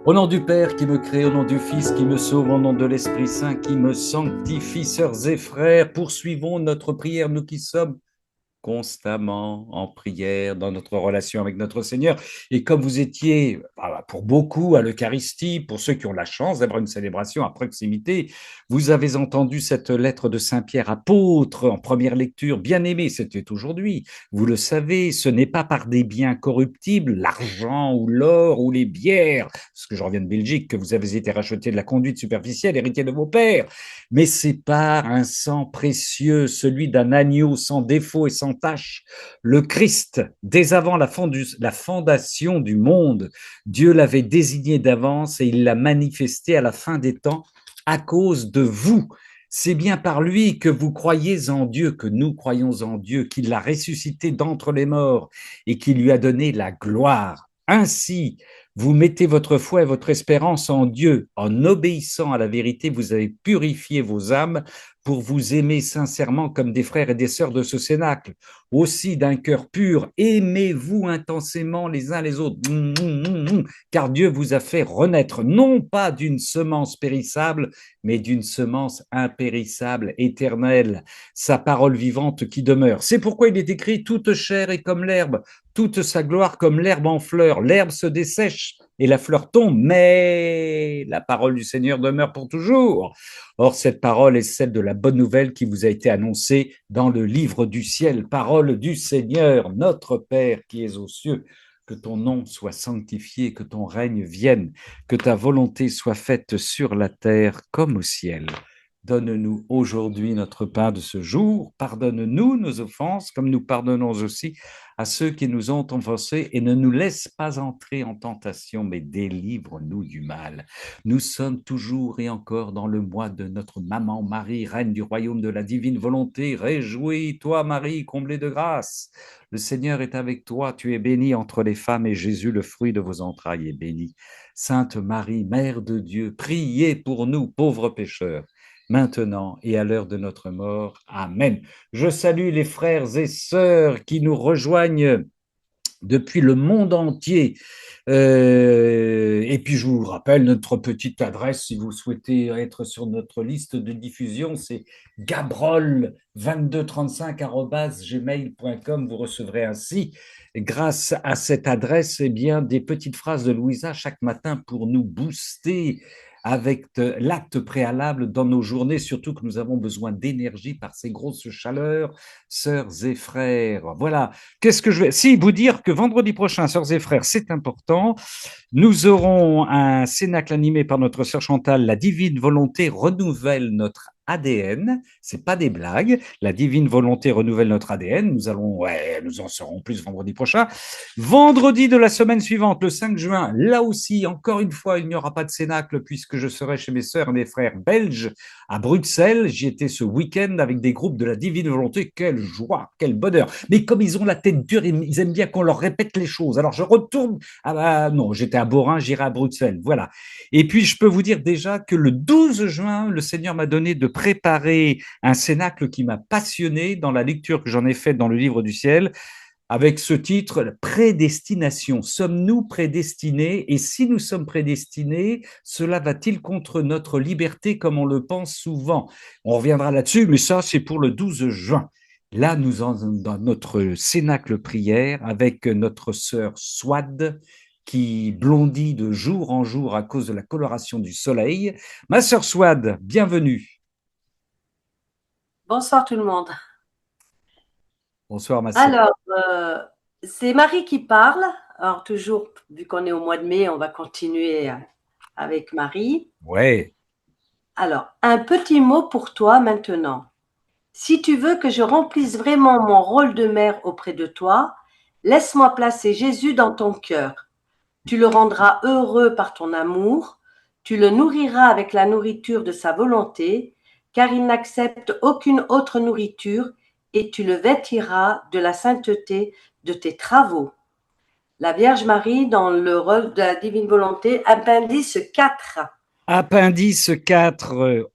Au nom du Père qui me crée, au nom du Fils qui me sauve, au nom de l'Esprit Saint qui me sanctifie, sœurs et frères, poursuivons notre prière, nous qui sommes constamment en prière dans notre relation avec notre Seigneur. Et comme vous étiez, pour beaucoup, à l'Eucharistie, pour ceux qui ont la chance d'avoir une célébration à proximité, vous avez entendu cette lettre de Saint Pierre apôtre en première lecture. Bien aimé, c'était aujourd'hui. Vous le savez, ce n'est pas par des biens corruptibles, l'argent ou l'or ou les bières, parce que je reviens de Belgique, que vous avez été racheté de la conduite superficielle, héritier de vos pères, mais c'est par un sang précieux, celui d'un agneau sans défaut et sans tache, le Christ. Dès avant la fondation du monde, Dieu l'avait désigné d'avance et il l'a manifesté à la fin des temps à cause de vous. C'est bien par lui que vous croyez en Dieu, que nous croyons en Dieu, qu'il l'a ressuscité d'entre les morts et qu'il lui a donné la gloire. Ainsi, vous mettez votre foi et votre espérance en Dieu. En obéissant à la vérité, vous avez purifié vos âmes pour vous aimer sincèrement comme des frères et des sœurs de ce cénacle. Aussi d'un cœur pur, aimez-vous intensément les uns les autres, car Dieu vous a fait renaître, non pas d'une semence périssable, mais d'une semence impérissable, éternelle, sa parole vivante qui demeure. C'est pourquoi il est écrit, toute chair est comme l'herbe, toute sa gloire comme l'herbe en fleur. L'herbe se dessèche et la fleur tombe, mais la parole du Seigneur demeure pour toujours. Or, cette parole est celle de la bonne nouvelle qui vous a été annoncée dans le livre du ciel, parole du Seigneur, notre Père qui es aux cieux. Que ton nom soit sanctifié, que ton règne vienne, que ta volonté soit faite sur la terre comme au ciel. Donne-nous aujourd'hui notre pain de ce jour. Pardonne-nous nos offenses, comme nous pardonnons aussi à ceux qui nous ont offensés, et ne nous laisse pas entrer en tentation, mais délivre-nous du mal. Nous sommes toujours et encore dans le mois de notre maman Marie, reine du royaume de la divine volonté. Réjouis-toi, Marie, comblée de grâce. Le Seigneur est avec toi, tu es bénie entre les femmes, et Jésus, le fruit de vos entrailles, est béni. Sainte Marie, Mère de Dieu, priez pour nous, pauvres pécheurs, maintenant et à l'heure de notre mort. Amen. Je salue les frères et sœurs qui nous rejoignent depuis le monde entier. Et puis, je vous rappelle notre petite adresse si vous souhaitez être sur notre liste de diffusion, c'est gabrol2235@gmail.com. Vous recevrez ainsi, grâce à cette adresse, eh bien, des petites phrases de Louisa chaque matin pour nous booster avec l'acte préalable dans nos journées, surtout que nous avons besoin d'énergie par ces grosses chaleurs, sœurs et frères. Voilà. Qu'est-ce que je vais... Si, vous dire que vendredi prochain, sœurs et frères, c'est important. Nous aurons un cénacle animé par notre sœur Chantal. La divine volonté renouvelle notre ADN. C'est pas des blagues. La divine volonté renouvelle notre ADN. Nous en saurons plus vendredi prochain. Vendredi de la semaine suivante, le 5 juin, là aussi, encore une fois, il n'y aura pas de cénacle puisque je serai chez mes sœurs et mes frères belges à Bruxelles. J'y étais ce week-end avec des groupes de la divine volonté. Quelle joie, quel bonheur. Mais comme ils ont la tête dure, ils aiment bien qu'on leur répète les choses. Alors je retourne. Non, j'étais à Borin, j'irai à Bruxelles. Voilà. Et puis je peux vous dire déjà que le 12 juin, le Seigneur m'a donné de préparer un cénacle qui m'a passionné dans la lecture que j'en ai faite dans le livre du ciel, avec ce titre, Prédestination. Sommes-nous prédestinés? Et si nous sommes prédestinés, cela va-t-il contre notre liberté comme on le pense souvent? On reviendra là-dessus, mais ça, c'est pour le 12 juin. Là, nous sommes dans notre cénacle prière avec notre sœur Swad, qui blondit de jour en jour à cause de la coloration du soleil. Ma sœur Swad, bienvenue. Bonsoir tout le monde. Bonsoir, ma sœur. Alors, c'est Marie qui parle. Alors, toujours, vu qu'on est au mois de mai, on va continuer avec Marie. Ouais. Alors, un petit mot pour toi maintenant. Si tu veux que je remplisse vraiment mon rôle de mère auprès de toi, laisse-moi placer Jésus dans ton cœur. Tu le rendras heureux par ton amour, tu le nourriras avec la nourriture de sa volonté, car il n'accepte aucune autre nourriture, et tu le vêtiras de la sainteté de tes travaux. La Vierge Marie dans le rôle de la divine volonté, appendice 4. Appendice 4.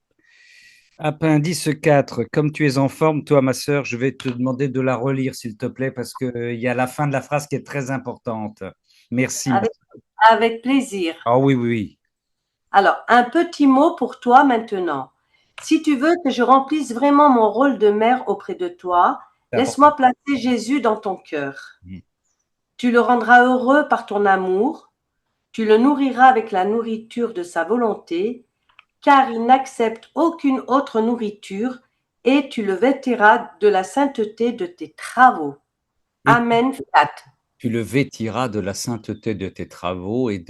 Appendice 4. Comme tu es en forme, toi, ma sœur, je vais te demander de la relire, s'il te plaît, parce qu'il y a la fin de la phrase qui est très importante. Merci, ma Avec, sœur. avec plaisir. Ah oui, oui, oui. Alors, un petit mot pour toi maintenant. Si tu veux que je remplisse vraiment mon rôle de mère auprès de toi, C'est important. laisse-moi placer Jésus dans ton cœur. Mm. Tu le rendras heureux par ton amour, tu le nourriras avec la nourriture de sa volonté, car il n'accepte aucune autre nourriture, et tu le vêtiras de la sainteté de tes travaux. Et Amen. Fiat. tu le vêtiras de la sainteté de tes travaux il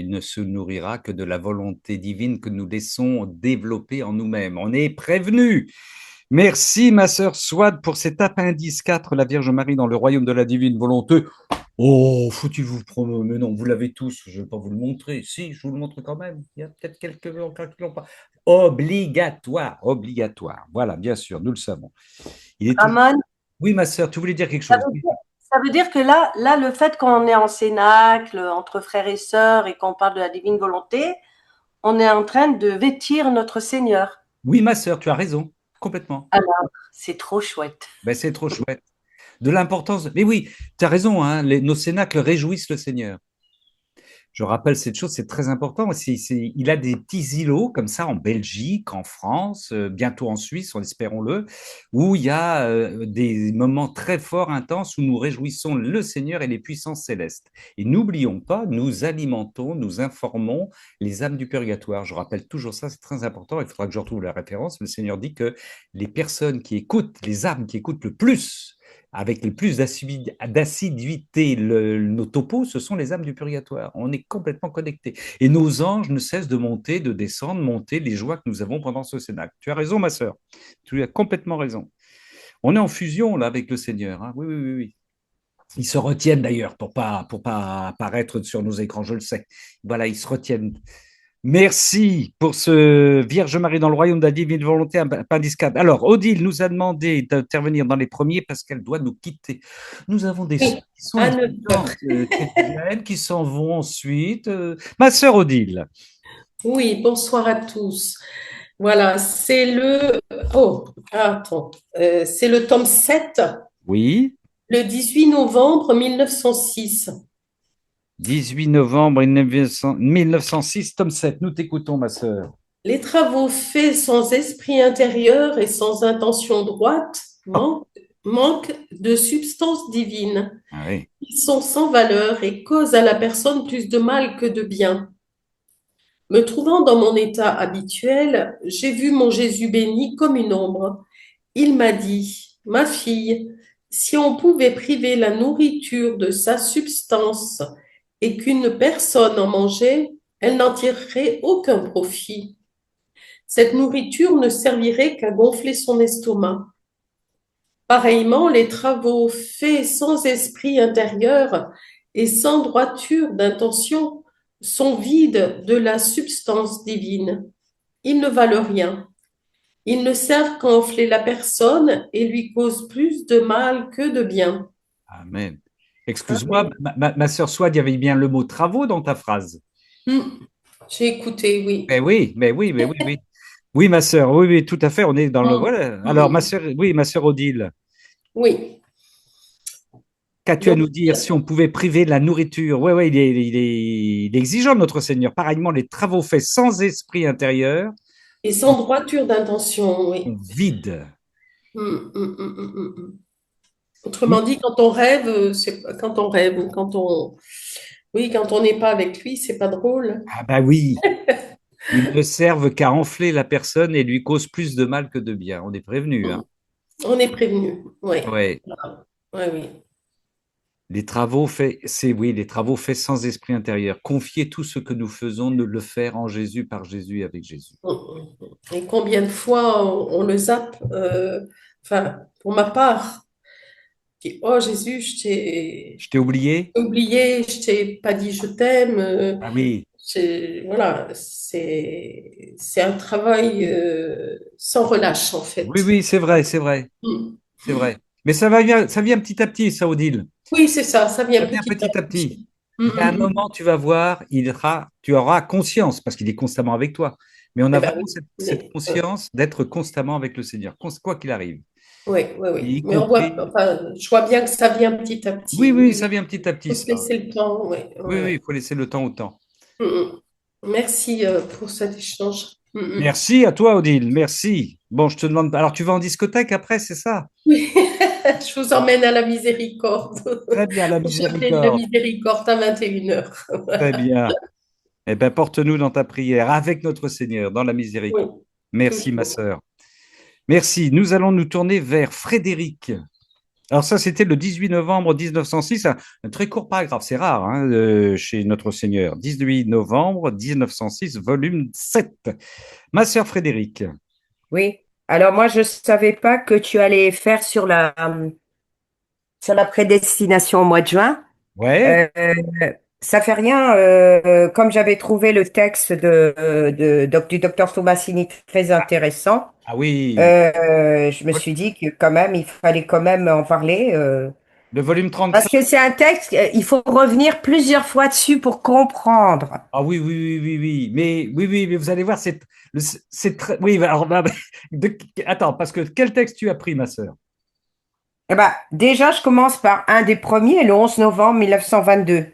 ne se nourrira que de la volonté divine que nous laissons développer en nous-mêmes. On est prévenus. Merci, ma sœur Swad, pour cet appendice 4, la Vierge Marie dans le royaume de la divine volonté. Oh, faut-il vous promener? Mais non, vous l'avez tous, je ne vais pas vous le montrer. Si, je vous le montre quand même. Il y a peut-être quelques encore qui l'ont pas. Obligatoire, obligatoire. Voilà, bien sûr, nous le savons. Il est toujours. Amen. Oui, ma sœur, tu voulais dire quelque Ça chose? veut Oui. dire, ça veut dire que là, le fait qu'on est en cénacle, entre frères et sœurs, et qu'on parle de la divine volonté, on est en train de vêtir notre Seigneur. Oui, ma sœur, tu as raison, complètement. Alors, c'est trop chouette. Ben, c'est trop chouette. De l'importance. Mais oui, tu as raison, hein, nos cénacles réjouissent le Seigneur. Je rappelle cette chose, c'est très important. Il a des petits îlots comme ça en Belgique, en France, bientôt en Suisse, espérons-le, où il y a des moments très forts, intenses, où nous réjouissons le Seigneur et les puissances célestes. Et n'oublions pas, nous alimentons, nous informons les âmes du purgatoire. Je rappelle toujours ça, c'est très important. Il faudra que je retrouve la référence. Le Seigneur dit que les personnes qui écoutent, les âmes qui écoutent le plus, avec le plus d'assiduité nos topos, ce sont les âmes du purgatoire. On est complètement connectés. Et nos anges ne cessent de monter, de descendre, monter les joies que nous avons pendant ce cénacle. Tu as raison, ma sœur. Tu as complètement raison. On est en fusion là avec le Seigneur. Hein. Oui, oui, oui, oui. Ils se retiennent d'ailleurs pour pas apparaître sur nos écrans, je le sais. Voilà, ils se retiennent. Merci pour ce Vierge Marie dans le royaume de la divine volonté indiscutable. Alors, Odile nous a demandé d'intervenir dans les premiers parce qu'elle doit nous quitter. Nous avons des Oui, sœurs qui sont à 9 heures. exigeantes, qui viennent, qui s'en vont ensuite. Ma sœur Odile. Oui, bonsoir à tous. Voilà, c'est le... Oh, attends. C'est le tome 7, Oui, le 18 novembre 1906. 18 novembre 1906, tome 7. Nous t'écoutons, ma sœur. Les travaux faits sans esprit intérieur et sans intention droite Oh, manquent de substance divine. ah oui. Ils sont sans valeur et causent à la personne plus de mal que de bien. Me trouvant dans mon état habituel, j'ai vu mon Jésus béni comme une ombre. Il m'a dit, ma fille, si on pouvait priver la nourriture de sa substance et qu'une personne en mangeait, elle n'en tirerait aucun profit. Cette nourriture ne servirait qu'à gonfler son estomac. Pareillement, les travaux faits sans esprit intérieur et sans droiture d'intention sont vides de la substance divine. Ils ne valent rien. Ils ne servent qu'à enfler la personne et lui causent plus de mal que de bien. Amen. Excuse-moi, Amen. ma sœur Swad, il y avait bien le mot travaux dans ta phrase. J'ai écouté, oui. Mais oui, oui. Oui, ma sœur, oui, oui, tout à fait. On est dans le. Mm, Voilà. Alors, mm, ma sœur Odile. oui. Qu'as-tu à Donc, nous dire si on pouvait priver de la nourriture? Oui, oui, il est exigeant, notre Seigneur. Pareillement, les travaux faits sans esprit intérieur et sans droiture d'intention, sont oui. vides. Mm. Nous- Autrement dit, quand on rêve, c'est quand on rêve, ou oui, quand on n'est pas avec lui, c'est pas drôle. Ah bah oui, ils ne servent qu'à enfler la personne et lui causent plus de mal que de bien. On est prévenu, hein. Mm. On est prévenu. Oui. Ouais. Oui, oui. Les travaux faits sans esprit intérieur. Confier tout ce que nous faisons, de le faire en Jésus, par Jésus, avec Jésus. Et combien de fois on le zappe, enfin, pour ma part, je dis, oh Jésus, je t'ai Je t'ai oublié? oublié, je t'ai pas dit je t'aime. Ah oui, Voilà, c'est un travail sans relâche en oui, fait. oui, c'est vrai, c'est vrai, Mm. c'est vrai. Mais ça vient petit à petit, ça, Odile. Oui, c'est ça, ça vient Ça vient petit à petit à petit. petit. Mm, Il y a un mm, mm. moment, tu vas voir, tu auras conscience, parce qu'il est constamment avec toi. Mais on Eh a ben vraiment oui, cette conscience d'être constamment avec le Seigneur, quoi qu'il arrive. Oui, oui, oui. y Mais on voit, compris. enfin, je vois bien que ça vient petit à Oui, petit. oui, ça Il vient petit à petit, faut se ça. laisser le temps. Oui, oui, Oui, oui, oui. il faut laisser le temps au temps. Mm, mm. Merci pour cet échange. Mm, mm. Merci à toi, Odile. Merci. Bon, je te demande. Alors, tu vas en discothèque après, c'est ça? Oui, je vous emmène à la Miséricorde, Très bien, la au châtelet de miséricorde. Miséricorde à 21h. Très bien. Eh bien, porte-nous dans ta prière avec notre Seigneur, dans la Oui, miséricorde. Merci, ma toujours. sœur. Merci. Nous allons nous tourner vers Frédéric. Alors ça, c'était le 18 novembre 1906, un très court paragraphe, c'est rare hein, chez notre Seigneur. 18 novembre 1906, volume 7. Ma sœur Frédéric. Oui. Alors moi, je savais pas que tu allais faire sur la prédestination au mois de juin. Ouais. Euh, Ça fait rien. Comme j'avais trouvé le texte du docteur Tomassini très intéressant, Ah oui. je me suis dit que quand même, il fallait quand même en parler. Le volume Parce 35. que c'est un texte, il faut revenir plusieurs fois dessus pour comprendre. Ah oui, oui, oui, oui, oui. Mais oui, oui, mais vous allez voir, c'est très. Oui, alors, attends, parce que quel texte tu as pris, ma sœur? Eh ben, déjà, je commence par un des premiers, le 11 novembre 1922.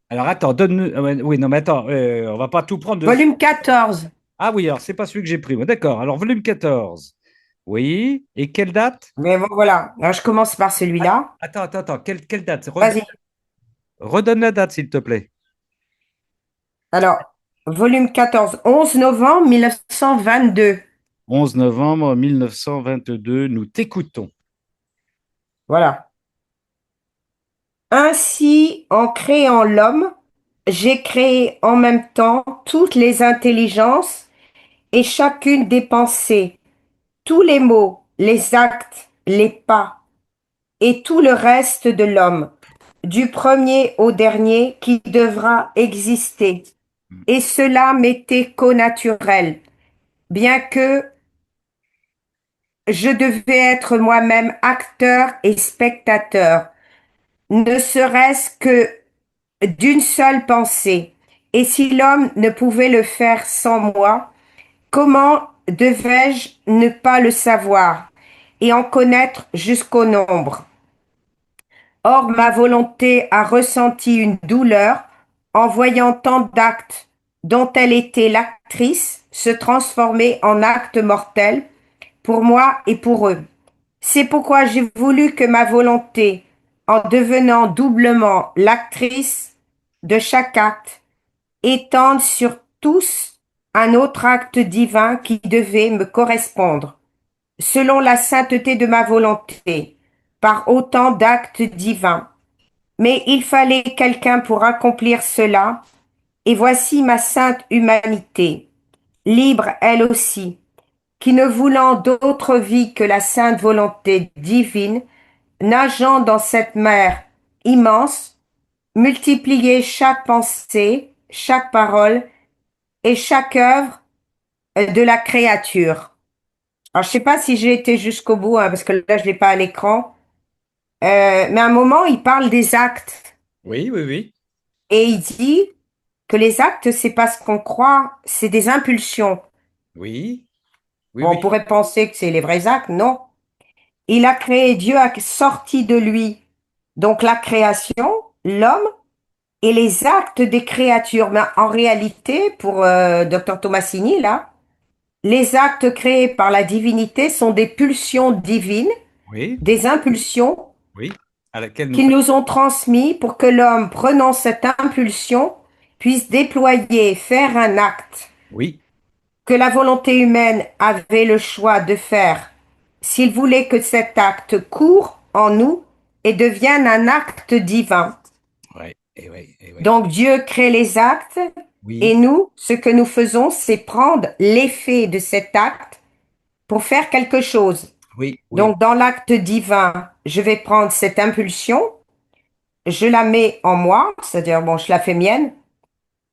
Alors attends, donne. Oui, non, mais attends, on va pas tout prendre de. Volume 14. Ah oui, alors c'est pas celui que j'ai pris. Moi. D'accord. Alors volume 14. Oui. Et quelle date? Mais bon, voilà. Alors, je commence par Att- celui-là. Attends, attends, attends. Quelle date? Vas-y. Redonne la date, s'il te plaît. Alors, volume 14, 11 novembre 1922. 11 novembre 1922, nous t'écoutons. Voilà. Ainsi, en créant l'homme, j'ai créé en même temps toutes les intelligences et chacune des pensées, tous les mots, les actes, les pas et tout le reste de l'homme, du premier au dernier qui devra exister. Et cela m'était connaturel, bien que je devais être moi-même acteur et spectateur, ne serait-ce que d'une seule pensée. Et si l'homme ne pouvait le faire sans moi, comment devais-je ne pas le savoir et en connaître jusqu'au nombre? Or, ma volonté a ressenti une douleur en voyant tant d'actes dont elle était l'actrice se transformer en actes mortels pour moi et pour eux. C'est pourquoi j'ai voulu que ma volonté, en devenant doublement l'actrice de chaque acte, étende sur tous un autre acte divin qui devait me correspondre, selon la sainteté de ma volonté, par autant d'actes divins. Mais il fallait quelqu'un pour accomplir cela, et voici ma sainte humanité, libre elle aussi, qui ne voulant d'autre vie que la sainte volonté divine, nageant dans cette mer immense, multiplier chaque pensée, chaque parole et chaque œuvre de la créature. Alors, je sais pas si j'ai été jusqu'au bout, hein, parce que là, je l'ai pas à l'écran. Mais à un moment, il parle des actes Oui, oui, oui. et il dit que les actes, c'est pas ce qu'on croit, c'est des impulsions. Oui, oui, Bon, on oui. pourrait penser que c'est les vrais actes, non. Il a créé, Dieu a sorti de lui donc la création, l'homme et les actes des créatures. Mais en réalité, pour Dr Tomassini, là, les actes créés par la divinité sont des pulsions divines, Oui, des impulsions oui. À laquelle nous qu'ils faisons. nous ont transmis pour que l'homme, prenant cette impulsion, puisse déployer, faire un acte Oui, que la volonté humaine avait le choix de faire s'il voulait que cet acte court en nous et devienne un acte divin. oui, et oui, et oui. Donc Dieu crée les actes et Oui, nous, ce que nous faisons, c'est prendre l'effet de cet acte pour faire quelque chose. oui, oui, Donc dans l'acte divin, je vais prendre cette impulsion, je la mets en moi, c'est-à-dire bon, je la fais mienne,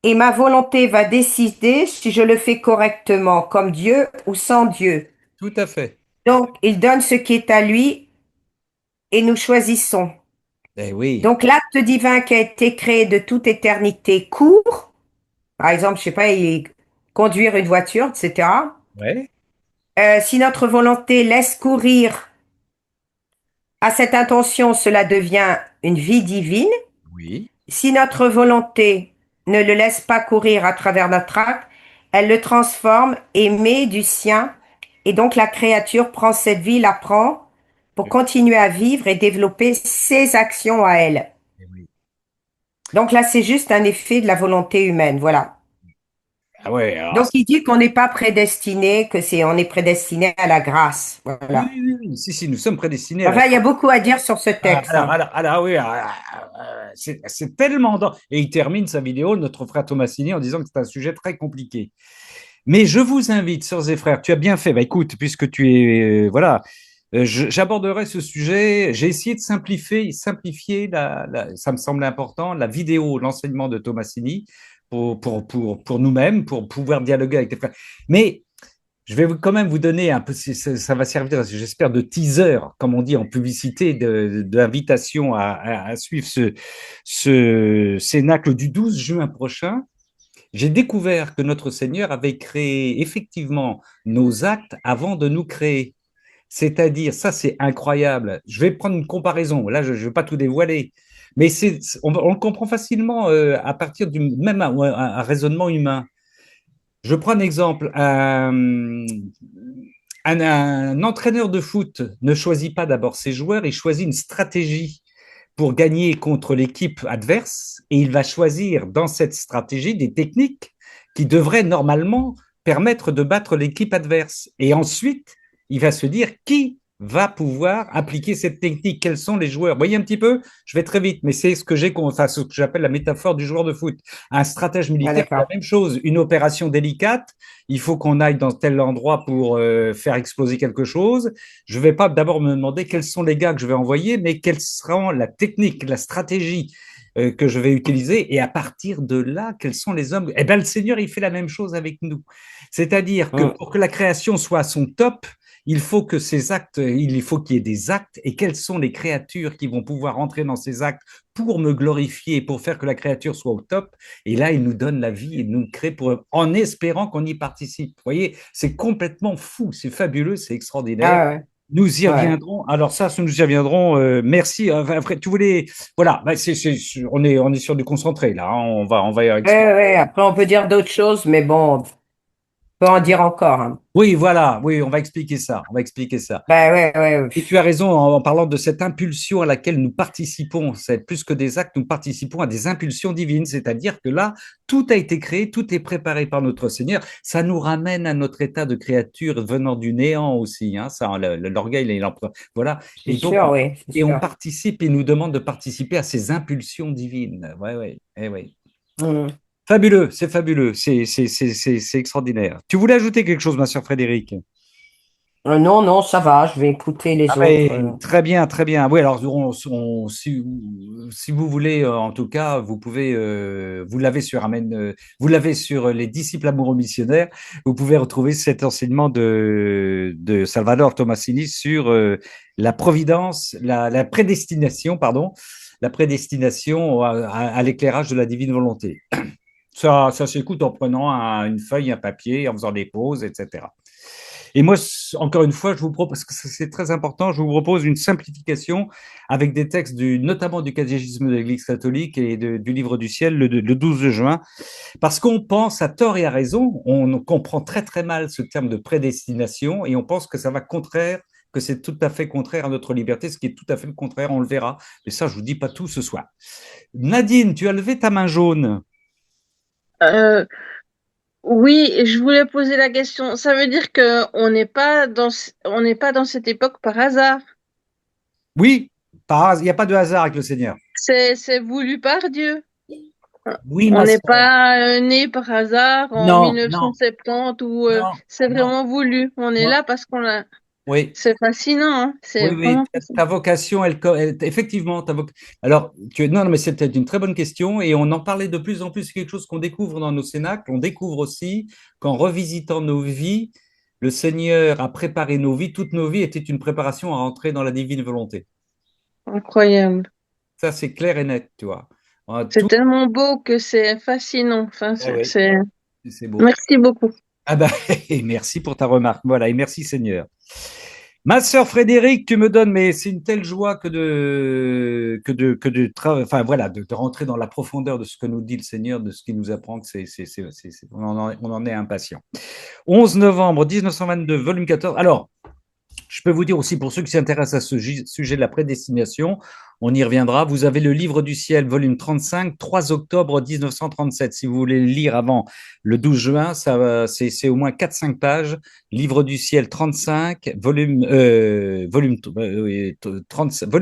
et ma volonté va décider si je le fais correctement comme Dieu ou sans Dieu. tout à fait. Donc il donne ce qui est à lui et nous choisissons. Eh oui, Donc l'acte divin qui a été créé de toute éternité court, par exemple, je sais pas, conduire une voiture, etc. ouais, Si notre volonté laisse courir À cette intention, cela devient une vie divine. Oui. Si notre volonté ne le laisse pas courir à travers notre acte, elle le transforme et met du sien. Et donc la créature prend cette vie, la prend pour continuer à vivre et développer ses actions à elle. Oui. Donc là, c'est juste un effet de la volonté humaine, voilà. Ah ouais, alors, Donc il dit qu'on n'est pas prédestiné, on est prédestiné à la grâce, oui, voilà. oui, oui, si, nous sommes prédestinés à la Enfin, il y a beaucoup à dire sur ce texte, hein. oui, c'est tellement Et il termine sa vidéo, notre frère Thomasini, en disant que c'est un sujet très compliqué. Mais je vous invite, sœurs et frères, tu as bien fait. Bah, écoute, puisque tu es, voilà, j'aborderai ce sujet. J'ai essayé de simplifier ça me semble important, la vidéo, l'enseignement de Thomasini pour nous-mêmes, pour pouvoir dialoguer avec les frères. Mais je vais quand même vous donner un peu, ça va servir, j'espère, de teaser, comme on dit en publicité, d'invitation à suivre ce cénacle du 12 juin prochain. J'ai découvert que notre Seigneur avait créé effectivement nos actes avant de nous créer. C'est-à-dire, ça c'est incroyable. Je vais prendre une comparaison. Là, je ne vais pas tout dévoiler. Mais on le comprend facilement à partir du même un raisonnement humain. Je prends un exemple. Un entraîneur de foot ne choisit pas d'abord ses joueurs, il choisit une stratégie pour gagner contre l'équipe adverse et il va choisir dans cette stratégie des techniques qui devraient normalement permettre de battre l'équipe adverse. Et ensuite, il va se dire qui va pouvoir appliquer cette technique, quels sont les joueurs. Vous voyez un petit peu, je vais très vite, mais c'est ce que ce que j'appelle la métaphore du joueur de foot. Un stratège Ah, militaire, c'est la d'accord. même chose. Une opération délicate, il faut qu'on aille dans tel endroit pour faire exploser quelque chose. Je ne vais pas d'abord me demander quels sont les gars que je vais envoyer, mais quelle sera la technique, la stratégie que je vais utiliser. Et à partir de là, quels sont les hommes. Eh bien, le Seigneur, il fait la même chose avec nous. C'est-à-dire que Mm. pour que la création soit à son top, il faut que ces actes, il faut qu'il y ait des actes. Et quelles sont les créatures qui vont pouvoir entrer dans ces actes pour me glorifier, pour faire que la créature soit au top. Et là, il nous donne la vie, il nous crée en espérant qu'on y participe. Vous voyez, c'est complètement fou, c'est fabuleux, c'est extraordinaire. Ah ouais, Nous y ouais. reviendrons. Alors ça, nous y reviendrons. Merci. Après, tu voulais, voilà, bah, on est sur du concentré là, hein. On va expliquer. Ouais, ouais. Après, on peut dire d'autres choses, mais bon, on peut en dire encore, hein. Oui, voilà, oui, on va expliquer ça. On va expliquer ça. Ben ouais, ouais. Et tu as raison en parlant de cette impulsion à laquelle nous participons. C'est plus que des actes, nous participons à des impulsions divines. C'est-à-dire que là, tout a été créé, tout est préparé par notre Seigneur. Ça nous ramène à notre état de créature venant du néant aussi, hein. Ça, l'orgueil et l'empereur. Voilà. C'est Et donc, sûr, oui, c'est et on sûr. participe et nous demande de participer à ces impulsions divines. Ouais, ouais, ouais. Mm. Fabuleux, c'est fabuleux, c'est extraordinaire. Tu voulais ajouter quelque chose, ma sœur Frédéric? Non, non, ça va, je vais écouter Ah les autres. ben, très bien, très bien. Oui, alors si vous voulez, en tout cas, vous pouvez, vous l'avez sur vous l'avez sur les disciples amoureux missionnaires. Vous pouvez retrouver cet enseignement de Salvador Tomasini sur la providence, la prédestination, pardon, la prédestination à l'éclairage de la divine volonté. Ça s'écoute en prenant une feuille, un papier, en faisant des pauses, etc. Et moi, encore une fois, je vous propose, parce que c'est très important, je vous propose une simplification avec des textes notamment du catéchisme de l'Église catholique et du livre du ciel le 12 juin, parce qu'on pense à tort et à raison, on comprend très très mal ce terme de prédestination et on pense que ça va contraire, que c'est tout à fait contraire à notre liberté, ce qui est tout à fait le contraire, on le verra. Mais ça, je vous dis pas tout ce soir. Nadine, tu as levé ta main jaune. Euh, oui, et je voulais poser la question. Ça veut dire que on n'est pas dans cette époque par hasard. Oui, il n'y a pas de hasard avec le Seigneur. C'est voulu par Dieu. Oui, On ma n'est soeur. pas né par hasard en Non, non, 1970 ou non, c'est non. vraiment voulu. On est Moi, là parce qu'on a. oui, C'est fascinant, hein. oui, C'est oui. vraiment fascinant. Ta vocation, effectivement, alors, non, non, mais c'était une très bonne question et on en parlait de plus en plus. C'est quelque chose qu'on découvre dans nos cénacles. On découvre aussi qu'en revisitant nos vies, le Seigneur a préparé nos vies. Toutes nos vies étaient une préparation à entrer dans la divine volonté. Incroyable. Ça, c'est clair et net, tu vois. On a C'est tout. tellement beau que c'est fascinant. Enfin, Eh oui, c'est. c'est beau. Merci beaucoup. Ah ben, merci pour ta remarque. Voilà, et merci Seigneur. Ma sœur Frédéric, tu me donnes, mais c'est une telle joie enfin voilà, de rentrer dans la profondeur de ce que nous dit le Seigneur, de ce qu'il nous apprend, que on en est impatient. 11 novembre 1922, volume 14. Alors, je peux vous dire aussi, pour ceux qui s'intéressent à ce sujet de la prédestination, on y reviendra. Vous avez le Livre du ciel, volume 35, 3 octobre 1937. Si vous voulez le lire avant le 12 juin, c'est au moins 4-5 pages. Livre du ciel 35, volume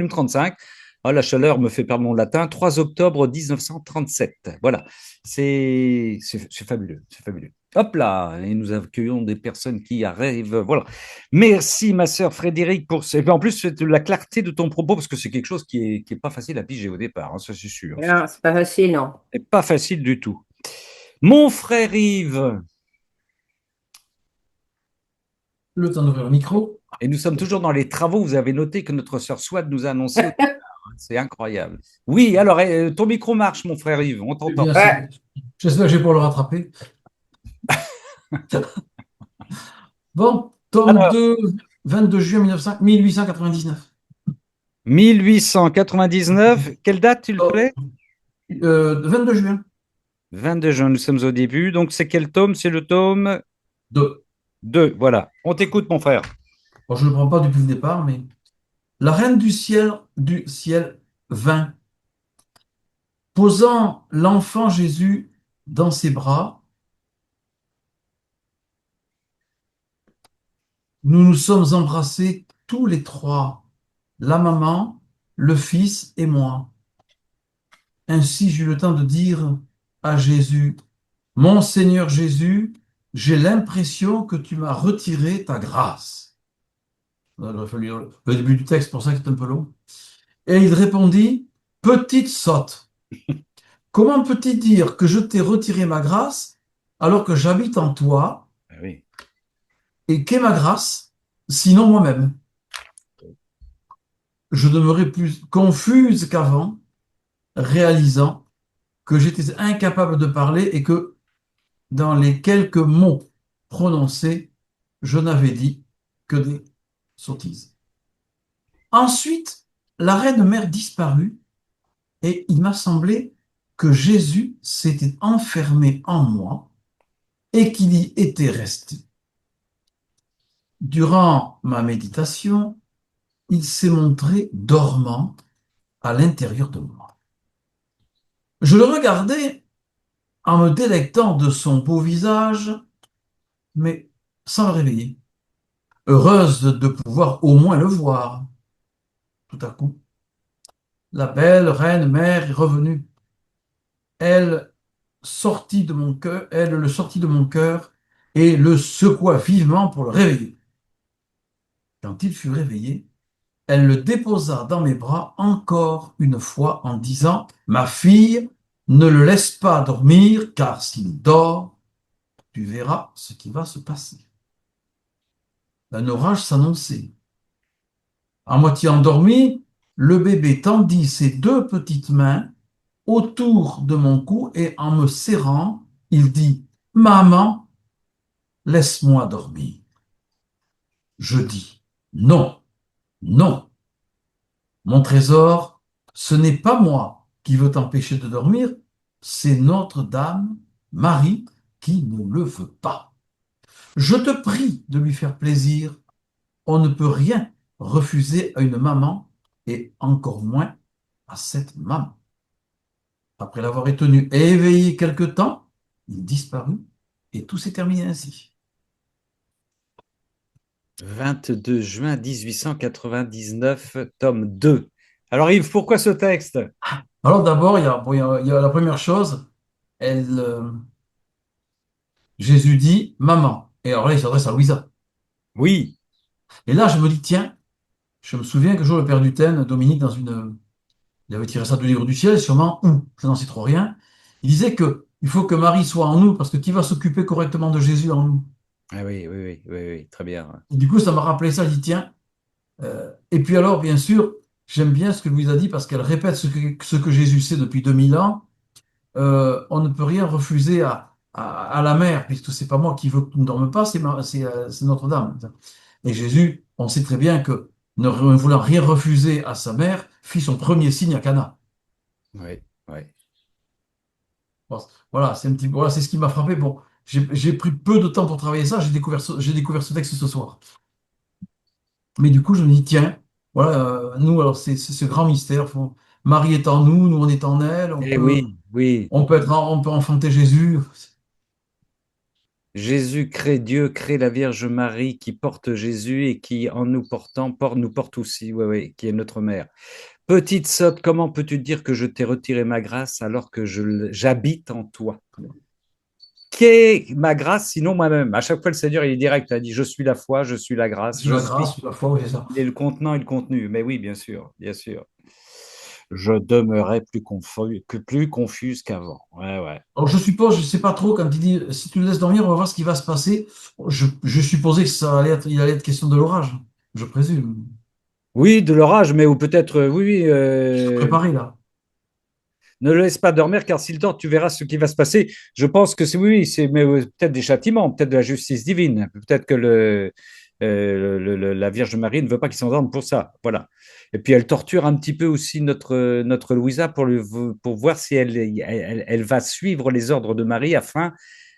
35. Ah, la chaleur me fait perdre mon latin. 3 octobre 1937. Voilà, c'est fabuleux, c'est fabuleux. Hop là, et nous accueillons des personnes qui arrivent. Voilà. Merci, ma sœur Frédéric, pour ce. Et puis en plus, c'est de la clarté de ton propos, parce que c'est quelque chose qui est pas facile à piger au départ, hein, ça c'est sûr. Non, c'est pas facile, non. C'est pas facile du tout. Mon frère Yves, Le temps d'ouvrir le micro. et nous sommes toujours dans les travaux, vous avez noté que notre sœur Swad nous a annoncé. C'est incroyable. Oui, alors, ton micro marche, mon frère Yves, on Eh t'entend. bien, Ouais. j'espère que je vais pouvoir le rattraper. Bon, tome 2, 22 juin 1899. 1899, quelle date, tu le Oh. plaît? 22 juin. 22 juin, nous sommes au début. Donc, c'est quel tome? C'est le tome 2. 2. Voilà. On t'écoute, mon frère. Bon, je ne le prends pas depuis le départ, mais la reine du ciel vint, posant l'enfant Jésus dans ses bras. Nous nous sommes embrassés tous les trois, la maman, le fils et moi. Ainsi, j'eus le temps de dire à Jésus, Mon Seigneur Jésus, j'ai l'impression que tu m'as retiré ta grâce. Il aurait fallu lire le début du texte, pour ça que c'est un peu long. Et il répondit, Petite sotte, comment peux-tu dire que je t'ai retiré ma grâce alors que j'habite en toi Ah oui. et qu'est ma grâce, sinon moi-même? Je demeurais plus confuse qu'avant, réalisant que j'étais incapable de parler et que dans les quelques mots prononcés, je n'avais dit que des sottises. Ensuite, la reine mère disparut et il m'a semblé que Jésus s'était enfermé en moi et qu'il y était resté. Durant ma méditation, il s'est montré dormant à l'intérieur de moi. Je le regardais en me délectant de son beau visage, mais sans le réveiller. Heureuse de pouvoir au moins le voir. Tout à coup, la belle reine mère est revenue. Elle le sortit de mon cœur et le secoua vivement pour le réveiller. Quand il fut réveillé, elle le déposa dans mes bras encore une fois en disant, Ma fille, ne le laisse pas dormir, car s'il dort, tu verras ce qui va se passer. Un orage s'annonçait. À moitié endormi, le bébé tendit ses deux petites mains autour de mon cou et en me serrant, il dit, Maman, laisse-moi dormir. Je dis, Non, non, mon trésor, ce n'est pas moi qui veux t'empêcher de dormir, c'est Notre-Dame, Marie, qui ne le veut pas. Je te prie de lui faire plaisir. On ne peut rien refuser à une maman et encore moins à cette maman. Après l'avoir retenu et éveillé quelque temps, il disparut et tout s'est terminé ainsi. 22 juin 1899, tome 2. Alors Yves, pourquoi ce texte? Alors d'abord, il y a la première chose, Jésus dit maman. Et alors là, il s'adresse à Louisa. Oui, Et là, je me dis, tiens, je me souviens qu'un jour, le père Dutaine, Dominique, il avait tiré ça du livre du ciel, sûrement, où, je n'en sais trop rien, il disait que il faut que Marie soit en nous, parce que qui va s'occuper correctement de Jésus en nous? ah oui, oui, oui, oui, oui, très bien. Et du coup, ça m'a rappelé ça, je dis, tiens, et puis alors, bien sûr, j'aime bien ce que Louise a dit, parce qu'elle répète ce que Jésus sait depuis 2000 ans. On ne peut rien refuser à la mère, puisque c'est pas moi qui veux que tu ne dormes pas, c'est Notre-Dame. Et Jésus, on sait très bien que, ne voulant rien refuser à sa mère, fit son premier signe à Cana. Oui, oui. Bon, voilà, voilà, c'est ce qui m'a frappé. Bon, j'ai pris peu de temps pour travailler ça, j'ai découvert ce texte ce soir. Mais du coup, je me dis, tiens, voilà, nous, alors c'est ce grand mystère. Marie est en nous, nous on est en elle, Eh oui, oui. on peut enfanter Jésus. Jésus crée Dieu, crée la Vierge Marie qui porte Jésus et qui, en nous portant, nous porte aussi, oui, oui, qui est notre mère. Petite sotte, comment peux-tu dire que je t'ai retiré ma grâce alors que j'habite en toi? Qu'est ma grâce sinon moi-même? À chaque fois, le Seigneur, il est direct. Il a dit, je suis la foi, je suis la grâce, C'est je la suis. grâce, la foi, oui, c'est ça. Il est le contenant et le contenu. Mais oui, bien sûr, bien sûr. Je demeurais plus confuse qu'avant. Ouais, ouais. Alors, je suppose, je sais pas trop, quand il dit, si tu le laisses dormir, on va voir ce qui va se passer. Je supposais que il allait être question de l'orage, je présume. Oui, de l'orage, mais ou peut-être, oui, oui, Je suis préparé, là. ne le laisse pas dormir, car s'il dort, tu verras ce qui va se passer. Je pense que c'est oui, oui, c'est mais peut-être des châtiments, peut-être de la justice divine, peut-être que la Vierge Marie ne veut pas qu'il s'endorme pour ça. Voilà. Et puis elle torture un petit peu aussi notre Louisa pour voir si elle va suivre les ordres de Marie afin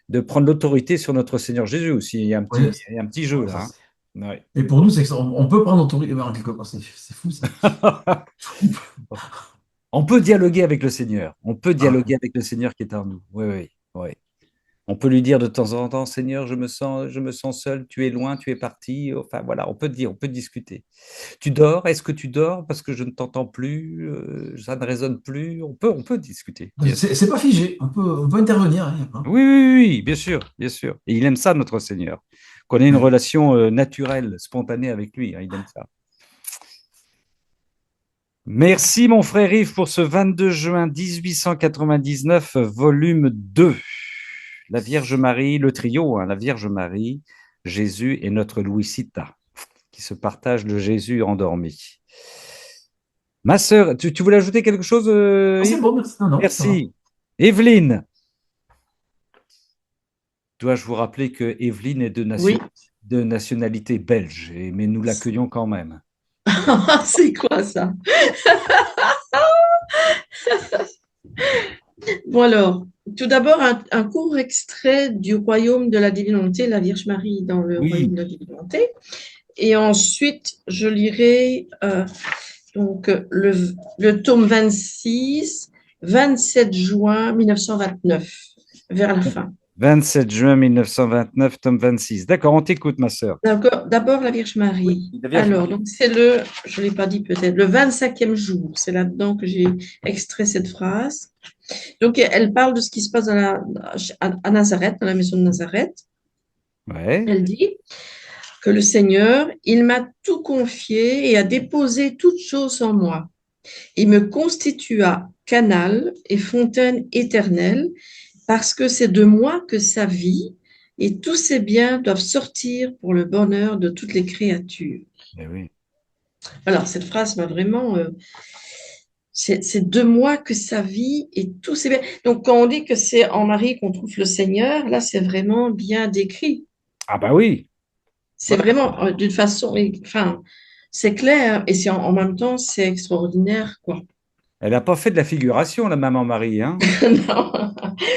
de prendre l'autorité sur notre Seigneur Jésus aussi. Oui, Il y a un petit jeu ouais, là. Hein. Ouais. et pour nous, on peut prendre autorité, mais en quelque part, c'est fou, ça. On peut dialoguer avec le Seigneur. On peut Ah, dialoguer avec le Seigneur qui est en nous. Oui, oui, oui. On peut lui dire de temps en temps, Seigneur, je me sens seul, tu es loin, tu es parti. Enfin voilà, on peut dire, on peut discuter. Tu dors? Est-ce que tu dors parce que je ne t'entends plus? Ça ne résonne plus. On peut discuter, bien sûr. c'est pas figé, on peut intervenir, hein, y a pas. Oui, oui, oui, bien sûr, bien sûr. Et il aime ça, notre Seigneur. Qu'on ait une Ouais. relation naturelle, spontanée avec lui. Hein, il aime ça. Merci, mon frère Yves, pour ce 22 juin 1899, volume 2. La Vierge Marie, le trio, hein, la Vierge Marie, Jésus et notre Louisita, qui se partagent le Jésus endormi. Ma sœur, tu voulais ajouter quelque chose, Ah, c'est Yves? bon, merci. Non, non, ça va. Merci. Evelyne, dois-je vous rappeler que Evelyne est Oui. de nationalité belge, mais nous l'accueillons quand même. C'est quoi ça? Bon alors, tout d'abord, un court extrait du Royaume de la Divinité, la Vierge Marie dans le Oui, Royaume de la Divinité. Et ensuite, je lirai donc le tome 26, 27 juin 1929, vers la fin. 27 juin 1929, tome 26. D'accord, on t'écoute, ma sœur. D'abord, la Vierge Oui, Marie. la Vierge Alors, Marie. donc c'est je ne l'ai pas dit peut-être, le 25e jour. C'est là-dedans que j'ai extrait cette phrase. Donc, elle parle de ce qui se passe à Nazareth, dans la maison de Nazareth. Ouais. Elle dit que le Seigneur, il m'a tout confié et a déposé toutes choses en moi. Il me constitua canal et fontaine éternelle parce que c'est de moi que sa vie et tous ses biens doivent sortir pour le bonheur de toutes les créatures. Eh oui. Alors, cette phrase m'a vraiment... c'est de moi que sa vie et tous ses biens. Donc, quand on dit que c'est en Marie qu'on trouve le Seigneur, là, c'est vraiment bien décrit. Ah bah oui. C'est Ouais. vraiment d'une façon... Enfin, c'est clair et en même temps, c'est extraordinaire, quoi. Elle n'a pas fait de la figuration, la maman Marie, hein? Non.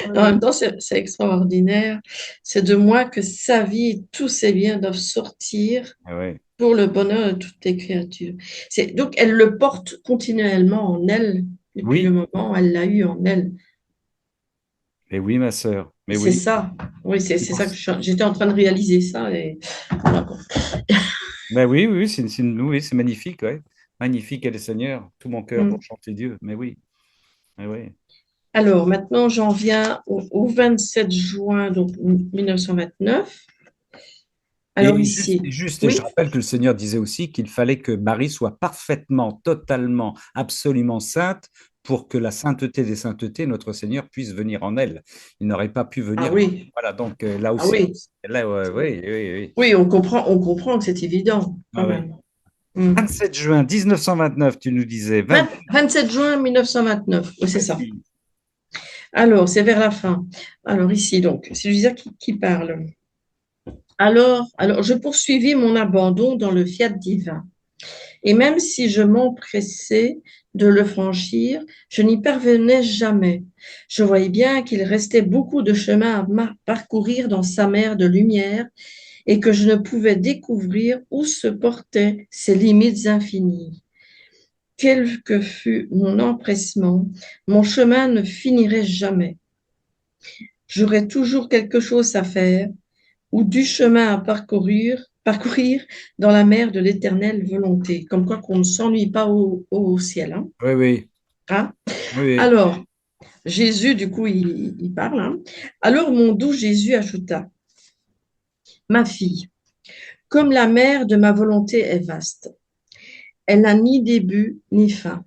En Ouais. même temps, c'est extraordinaire. C'est de moi que sa vie et tous ses biens doivent sortir Ah ouais. pour le bonheur de toutes les créatures. Donc, elle le porte continuellement en elle, depuis le Oui, moment où elle l'a eu en elle. mais oui, ma sœur. Mais C'est oui. ça. Oui, c'est ça que j'étais en train de réaliser ça. Et voilà, quoi. Ben oui, oui, oui, c'est magnifique, ouais. Magnifique est le Seigneur, tout mon cœur Mm. pour chanter Dieu. Mais oui. Alors, maintenant, j'en viens au 27 juin donc, 1929. Alors, ici, Et je oui. rappelle que le Seigneur disait aussi qu'il fallait que Marie soit parfaitement, totalement, absolument sainte pour que la sainteté des saintetés, notre Seigneur, puisse venir en elle. Il n'aurait pas pu Ah venir. oui. Voilà, donc là Ah aussi, oui. là, oui, oui, oui. Oui, on comprend que c'est évident, Ah quand ouais. même. Mm. 27 juin 1929, tu nous disais. 27 juin 1929, oui, c'est ça. Vas-y. Alors, c'est vers la fin. Alors, ici, donc, c'est Luisa qui parle. Alors, je poursuivis mon abandon dans le fiat divin. Et même si je m'empressais de le franchir, je n'y parvenais jamais. Je voyais bien qu'il restait beaucoup de chemin à parcourir dans sa mer de lumière et que je ne pouvais découvrir où se portaient ses limites infinies. Quel que fût mon empressement, mon chemin ne finirait jamais. J'aurais toujours quelque chose à faire ou du chemin à parcourir dans la mer de l'éternelle volonté. Comme quoi qu'on ne s'ennuie pas au ciel. Hein. Oui, oui, Hein. oui. Alors, Jésus, du coup, il parle. Hein. Alors mon doux Jésus ajouta, ma fille, comme la mer de ma volonté est vaste, elle n'a ni début ni fin.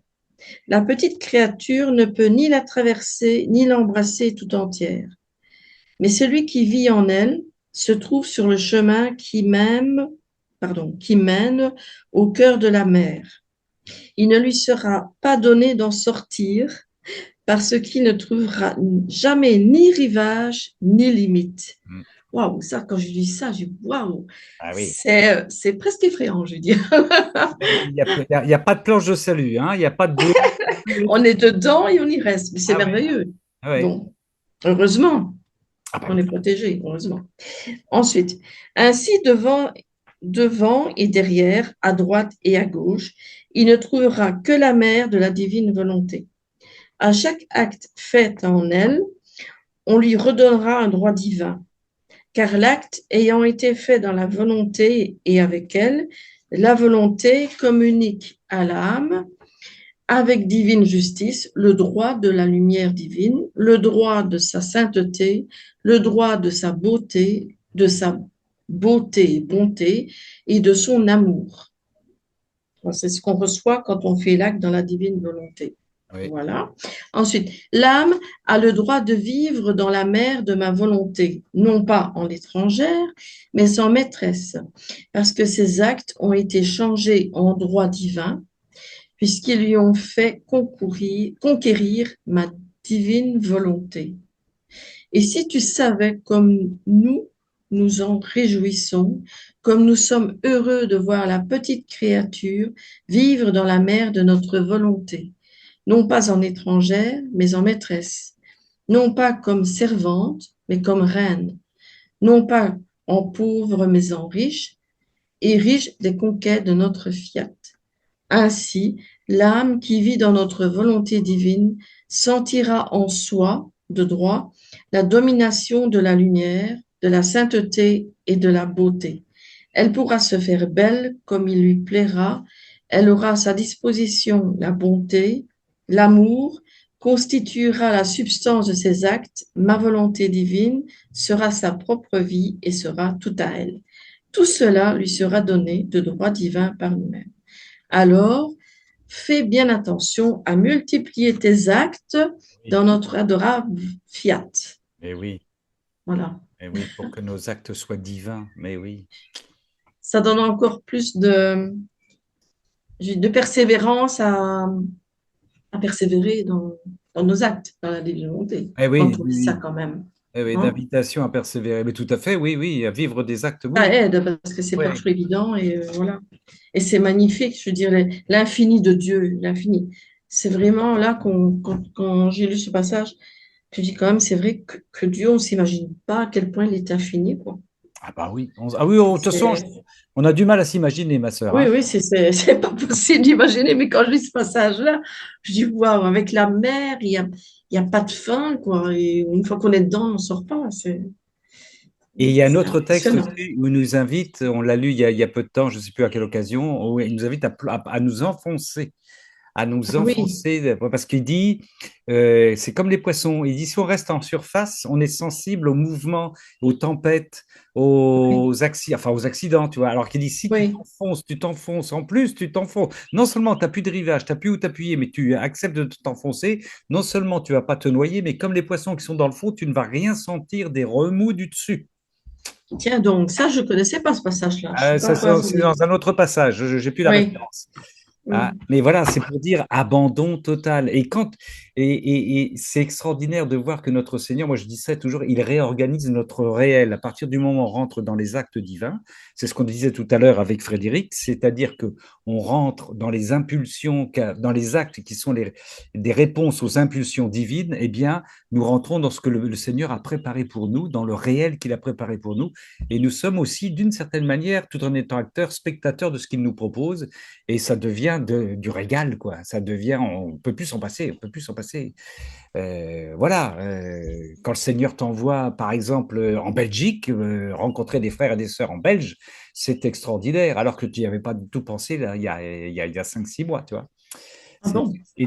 La petite créature ne peut ni la traverser ni l'embrasser tout entière. Mais celui qui vit en elle se trouve sur le chemin qui mène au cœur de la mer. Il ne lui sera pas donné d'en sortir parce qu'il ne trouvera jamais ni rivage ni limite. Mm. Waouh, ça, quand je dis ça, je dis waouh, Ah oui. c'est presque effrayant, je veux dire. Il y a pas de planche de salut, hein. Il n'y a pas de... On est dedans et on y reste, mais c'est Ah ouais. merveilleux. Ah ouais. Bon, heureusement, Ah bah on oui. est protégé, heureusement. Ensuite, ainsi devant et derrière, à droite et à gauche, il ne trouvera que la mer de la divine volonté. À chaque acte fait en elle, on lui redonnera un droit divin, car l'acte ayant été fait dans la volonté et avec elle, la volonté communique à l'âme avec divine justice le droit de la lumière divine, le droit de sa sainteté, le droit de sa beauté et bonté et de son amour. C'est ce qu'on reçoit quand on fait l'acte dans la divine volonté. Oui. Voilà. Ensuite, l'âme a le droit de vivre dans la mer de ma volonté, non pas en étrangère, mais en maîtresse, parce que ses actes ont été changés en droit divin, puisqu'ils lui ont fait conquérir ma divine volonté. Et si tu savais comme nous nous en réjouissons, comme nous sommes heureux de voir la petite créature vivre dans la mer de notre volonté, non pas en étrangère, mais en maîtresse, non pas comme servante, mais comme reine, non pas en pauvre, mais en riche, et riche des conquêtes de notre fiat. Ainsi, l'âme qui vit dans notre volonté divine sentira en soi, de droit, la domination de la lumière, de la sainteté et de la beauté. Elle pourra se faire belle comme il lui plaira, elle aura à sa disposition la bonté, l'amour, constituera la substance de ses actes, ma volonté divine sera sa propre vie et sera tout à elle. Tout cela lui sera donné de droit divin par nous-mêmes. Alors, fais bien attention à multiplier tes actes dans notre adorable fiat. Mais oui, Voilà. mais oui, pour que nos actes soient divins. Mais oui. Ça donne encore plus de persévérance à persévérer dans nos actes, dans la divine volonté. Eh oui, Quand on dit ça quand même. eh oui, Hein. d'invitation à persévérer. Mais tout à fait, oui, oui, à vivre des actes. Oui, Ça aide parce que c'est ouais. pas toujours évident et voilà. Et c'est magnifique, je veux dire, l'infini de Dieu, l'infini. C'est vraiment là quand j'ai lu ce passage, je dis quand même, c'est vrai que Dieu, on ne s'imagine pas à quel point il est infini, quoi. Ah bah oui. Ah oui, de toute façon, on a du mal à s'imaginer, ma sœur. Oui, Hein. oui, c'est pas possible d'imaginer, mais quand je lis ce passage-là, je dis, waouh, avec la mer, il y a pas de fin, quoi. Et une fois qu'on est dedans, on ne sort pas. Et il y a un C'est autre texte impressionnant. aussi où il nous invite, on l'a lu il y a peu de temps, je ne sais plus à quelle occasion, où il nous invite à nous enfoncer. À nous Oui, enfoncer, parce qu'il dit, c'est comme les poissons, il dit, si on reste en surface, on est sensible aux mouvements, aux tempêtes, oui, aux accidents, tu vois. Alors qu'il dit, si oui. tu t'enfonces, en plus, tu t'enfonces. Non seulement tu n'as plus de rivage, tu n'as plus où t'appuyer, mais tu acceptes de t'enfoncer, non seulement tu vas pas te noyer, mais comme les poissons qui sont dans le fond, tu ne vas rien sentir des remous du dessus. Tiens, donc, ça, je ne connaissais pas ce passage-là. Je sais pas Ça, quoi vous c'est dire. dans un autre passage, je n'ai plus la Oui, référence. Ah, mais voilà, c'est pour dire abandon total. Et c'est extraordinaire de voir que notre Seigneur, moi je dis ça toujours, il réorganise notre réel. À partir du moment où on rentre dans les actes divins, c'est ce qu'on disait tout à l'heure avec Frédéric, c'est-à-dire que on rentre dans les impulsions, dans les actes qui sont des réponses aux impulsions divines, eh bien, nous rentrons dans ce que le Seigneur a préparé pour nous, dans le réel qu'il a préparé pour nous. Et nous sommes aussi, d'une certaine manière, tout en étant acteurs, spectateurs de ce qu'il nous propose. Et ça devient du régal, quoi. Ça devient, on peut plus s'en passer, on peut plus s'en passer. Voilà. Quand le Seigneur t'envoie, par exemple, en Belgique, rencontrer des frères et des sœurs en Belge, c'est extraordinaire, alors que tu n'y avais pas du tout pensé là, il y a 5-6 mois, tu vois. Ah bon? Et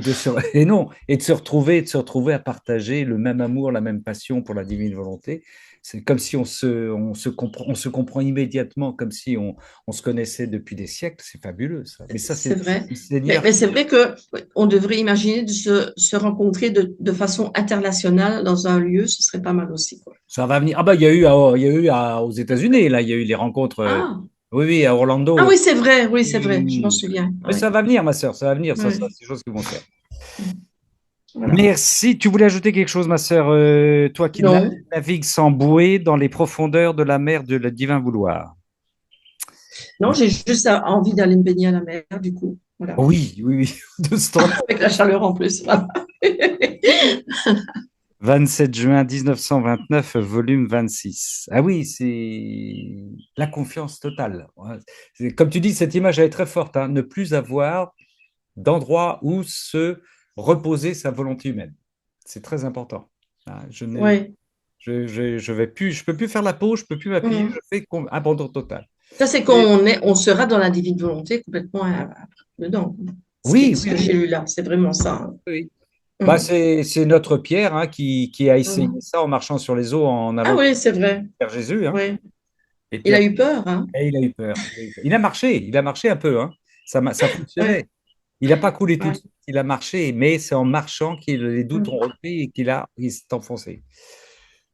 et non, et de se retrouver à partager le même amour, la même passion pour la divine volonté. C'est comme si on se comprend immédiatement, comme si on se connaissait depuis des siècles. C'est fabuleux, ça. Mais ça, C'est vrai. le Seigneur. Mais c'est vrai que on devrait imaginer de se rencontrer de façon internationale dans un lieu, ce serait pas mal aussi, quoi. Ça va venir. Ah bah, aux États-Unis, là, il y a eu les rencontres. Ah, Oui, oui, à ah Orlando. oui, c'est vrai, je m'en souviens. Mais Ouais, ça va venir, ma sœur, ça va venir. Ça, ouais. c'est des choses qui vont se faire. Voilà. Merci. Tu voulais ajouter quelque chose, ma sœur, toi qui Non, navigues sans bouée dans les profondeurs de la mer de la divin vouloir. non, j'ai juste envie d'aller me baigner à la mer, du coup. Voilà. Oui, oui, oui, de ce temps. Avec la chaleur en plus. Voilà. 27 juin 1929, volume 26. Ah oui, c'est la confiance totale. Ouais. Comme tu dis, cette image elle est très forte, hein. Ne plus avoir d'endroit où se reposer sa volonté humaine. C'est très important. Ah, Ouais. je vais plus, je peux plus faire la pause, je peux plus m'appuyer, Mhm. je fais abandon total. Ça, c'est quand on sera dans la divine volonté complètement dedans. Oui, Ce oui, que oui, j'ai lu là, c'est vraiment ça. Hein. oui. Bah, Mhm. c'est notre Pierre, hein, qui a essayé Mhm. ça en marchant sur les eaux en Ah allant oui, c'est vrai. vers Jésus, hein. Ouais. Et Il puis a eu peur, hein. et il a eu peur. Il a eu peur. Il a marché un peu, hein. Ça Ouais, fonctionnait. Il n'a pas coulé tout de ouais. suite, il a marché, mais c'est en marchant que les doutes ont Mhm. repris et il s'est enfoncé.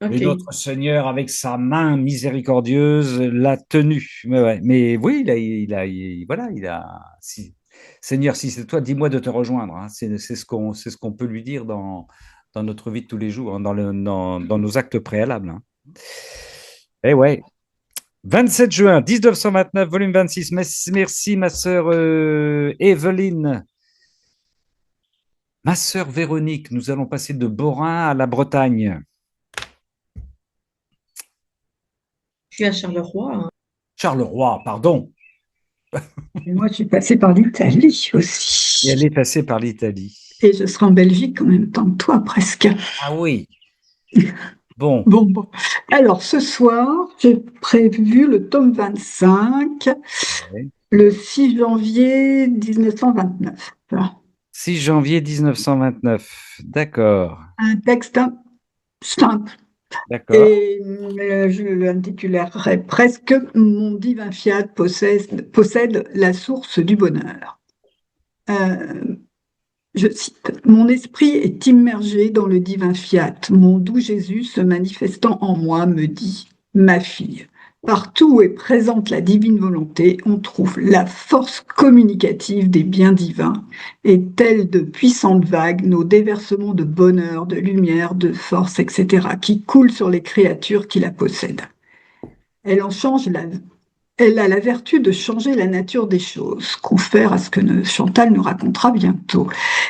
Et Ok. notre Seigneur, avec sa main miséricordieuse, l'a tenu. Mais, ouais. Mais oui, voilà, Seigneur, si c'est toi, dis-moi de te rejoindre, hein. C'est ce qu'on peut lui dire dans notre vie de tous les jours, hein, dans nos actes préalables, hein. Et ouais. 27 juin 1929, volume 26. Merci, ma sœur Evelyne. Ma sœur Véronique, nous allons passer de Borin à la Bretagne. Je suis à Charleroi. Hein. Charleroi, pardon. Et moi, je suis passée par l'Italie Et aussi. elle est passée par l'Italie. Et je serai en Belgique en même temps que toi, presque. Ah oui. Bon. Bon. Alors, ce soir, j'ai prévu le tome 25, Ouais. le 6 janvier 1929. 6 janvier 1929. D'accord. Un texte simple. D'accord. Et je l'intitulerai presque Mon divin fiat possède la source du bonheur. Je cite, Mon esprit est immergé dans le divin fiat. Mon doux Jésus se manifestant en moi me dit, ma fille, partout où est présente la divine volonté, on trouve la force communicative des biens divins et telles de puissantes vagues, nos déversements de bonheur, de lumière, de force, etc., qui coulent sur les créatures qui la possèdent. Elle a la vertu de changer la nature des choses, confère à ce que Chantal nous racontera bientôt.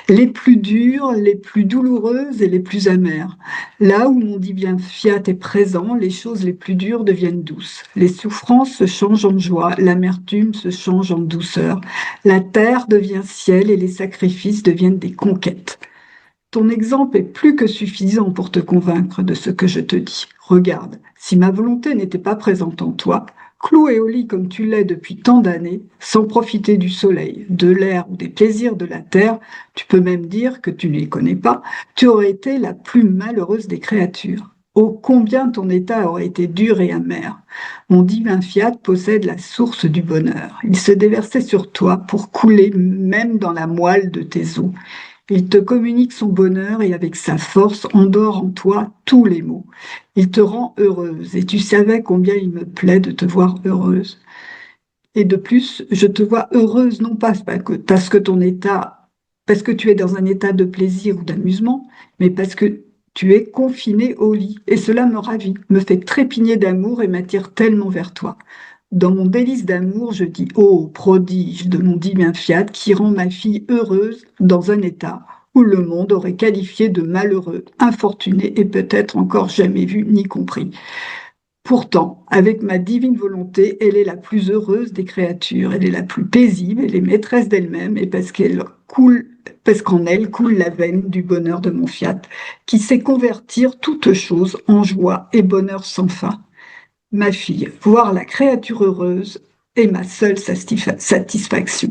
Les plus dures, les plus douloureuses et les plus amères. Là où mon divin fiat est présent, les choses les plus dures deviennent douces. Les souffrances se changent en joie, l'amertume se change en douceur. La terre devient ciel et les sacrifices deviennent des conquêtes. Ton exemple est plus que suffisant pour te convaincre de ce que je te dis. Regarde, si ma volonté n'était pas présente en toi, cloué au lit comme tu l'es depuis tant d'années, sans profiter du soleil, de l'air ou des plaisirs de la terre, tu peux même dire que tu ne les connais pas, tu aurais été la plus malheureuse des créatures. Oh, combien ton état aurait été dur et amer. Mon divin fiat possède la source du bonheur. Il se déversait sur toi pour couler même dans la moelle de tes os. Il te communique son bonheur et avec sa force endort en toi tous les maux. Il te rend heureuse et tu savais combien il me plaît de te voir heureuse. Et de plus, je te vois heureuse, non pas parce que parce que tu es dans un état de plaisir ou d'amusement, mais parce que tu es confinée au lit. Et cela me ravit, me fait trépigner d'amour et m'attire tellement vers toi. Dans mon délice d'amour, je dis, ô prodige de mon divin fiat qui rend ma fille heureuse dans un état où le monde aurait qualifié de malheureux, infortuné et peut-être encore jamais vu ni compris. Pourtant, avec ma divine volonté, elle est la plus heureuse des créatures, elle est la plus paisible, elle est maîtresse d'elle-même, et parce qu'en elle coule la veine du bonheur de mon fiat, qui sait convertir toute chose en joie et bonheur sans fin. Ma fille, voir la créature heureuse est ma seule satisfaction.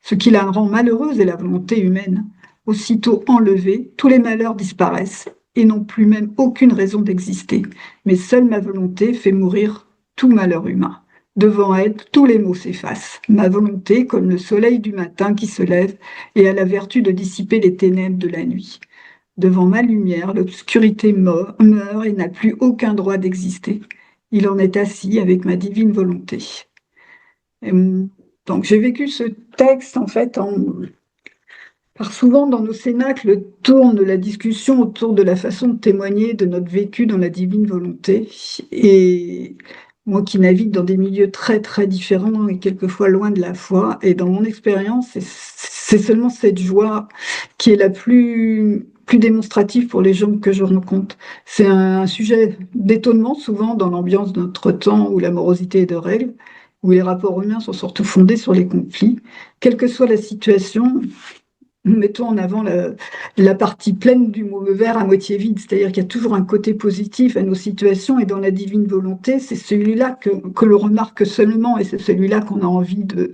Ce qui la rend malheureuse est la volonté humaine. Aussitôt enlevée, tous les malheurs disparaissent et n'ont plus même aucune raison d'exister. Mais seule ma volonté fait mourir tout malheur humain. Devant elle, tous les maux s'effacent. Ma volonté, comme le soleil du matin qui se lève, et a la vertu de dissiper les ténèbres de la nuit. Devant ma lumière, l'obscurité meurt et n'a plus aucun droit d'exister. Il en est assis avec ma divine volonté. Et, donc j'ai vécu ce texte en fait car souvent dans nos cénacles tourne la discussion autour de la façon de témoigner de notre vécu dans la divine volonté. Et moi qui navigue dans des milieux très très différents et quelquefois loin de la foi, et dans mon expérience, c'est seulement cette joie qui est la plus démonstrative pour les gens que je rencontre. C'est un sujet d'étonnement souvent dans l'ambiance de notre temps où la morosité est de règle, où les rapports humains sont surtout fondés sur les conflits. Quelle que soit la situation, nous mettons en avant la partie pleine du verre à moitié vide, c'est-à-dire qu'il y a toujours un côté positif à nos situations, et dans la divine volonté, c'est celui-là que l'on remarque seulement, et c'est celui-là qu'on a envie de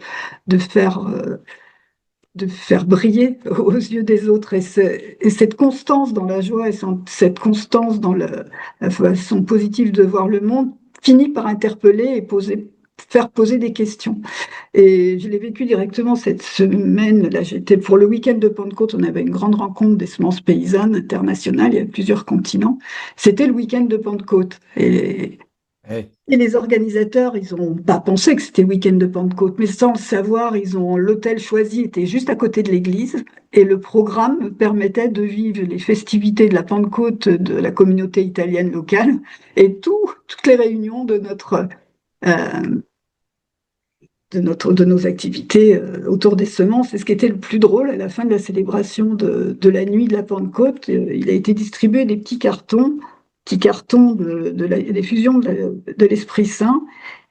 faire briller aux yeux des autres. Et cette constance dans la joie et cette constance dans la façon positive de voir le monde finit par interpeller et faire poser des questions. Et je l'ai vécu directement cette semaine. Là, j'étais pour le week-end de Pentecôte, on avait une grande rencontre des semences paysannes internationales, il y a plusieurs continents. C'était le week-end de Pentecôte. Et les organisateurs, ils n'ont pas pensé que c'était le week-end de Pentecôte, mais sans le savoir, l'hôtel choisi était juste à côté de l'église, et le programme permettait de vivre les festivités de la Pentecôte de la communauté italienne locale, et toutes les réunions de nos activités autour des semences. Et ce qui était le plus drôle, à la fin de la célébration de la nuit de la Pentecôte, il a été distribué des petits cartons des fusions de l'Esprit Saint.